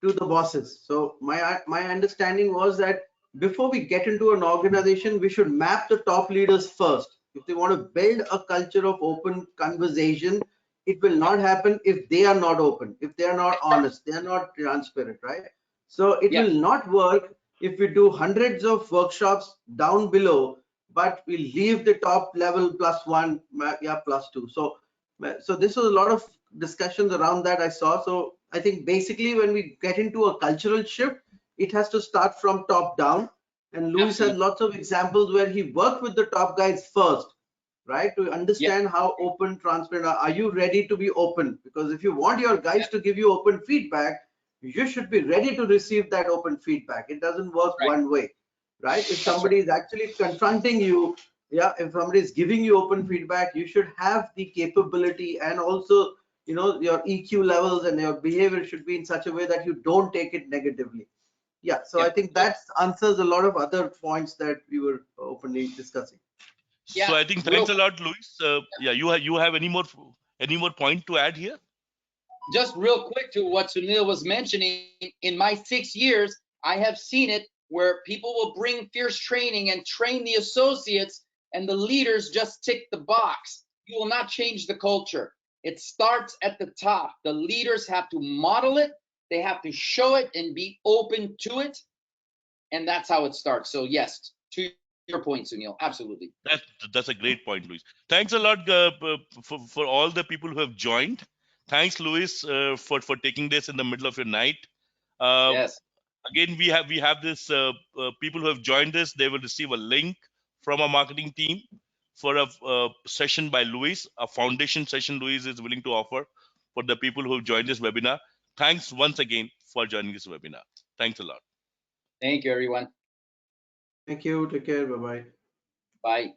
to the bosses? So my understanding was that before we get into an organization, we should map the top leaders first. If they want to build a culture of open conversation, it will not happen if they are not open, if they are not honest, they are not transparent, right? So it Yeah. will not work if we do hundreds of workshops down below, but we leave the top level +1, yeah, +2. So this was a lot of discussions around that I saw. So I think basically when we get into a cultural shift, it has to start from top down. And Luis has Absolutely. lots of examples where he worked with the top guys first, right? To understand how open, transparent, are you ready to be open? Because if you want your guys to give you open feedback, you should be ready to receive that open feedback. It doesn't work Right. one way, right? If That's somebody is actually confronting you, yeah, if somebody is giving you open feedback, you should have the capability, and also, your EQ levels and your behavior should be in such a way that you don't take it negatively. Yeah, so I think that answers a lot of other points that we were openly discussing. So I think thanks a lot, Luis. Yeah, you have any more point to add here? Just real quick to what Sunil was mentioning, in my 6 years, I have seen it where people will bring fierce training and train the associates, and the leaders just tick the box. You will not change the culture. It starts at the top. The leaders have to model it, they have to show it and be open to it, and that's how it starts. So yes, to your point, Sunil, absolutely. That's a great point, Luis. Thanks a lot for all the people who have joined. Thanks, Luis, for taking this in the middle of your night. Yes. Again, we have this people who have joined this. They will receive a link from our marketing team for a session by Luis, a foundation session Luis is willing to offer for the people who have joined this webinar. Thanks once again for joining this webinar. Thanks a lot. Thank you, everyone. Thank you. Take care. Bye-bye. Bye.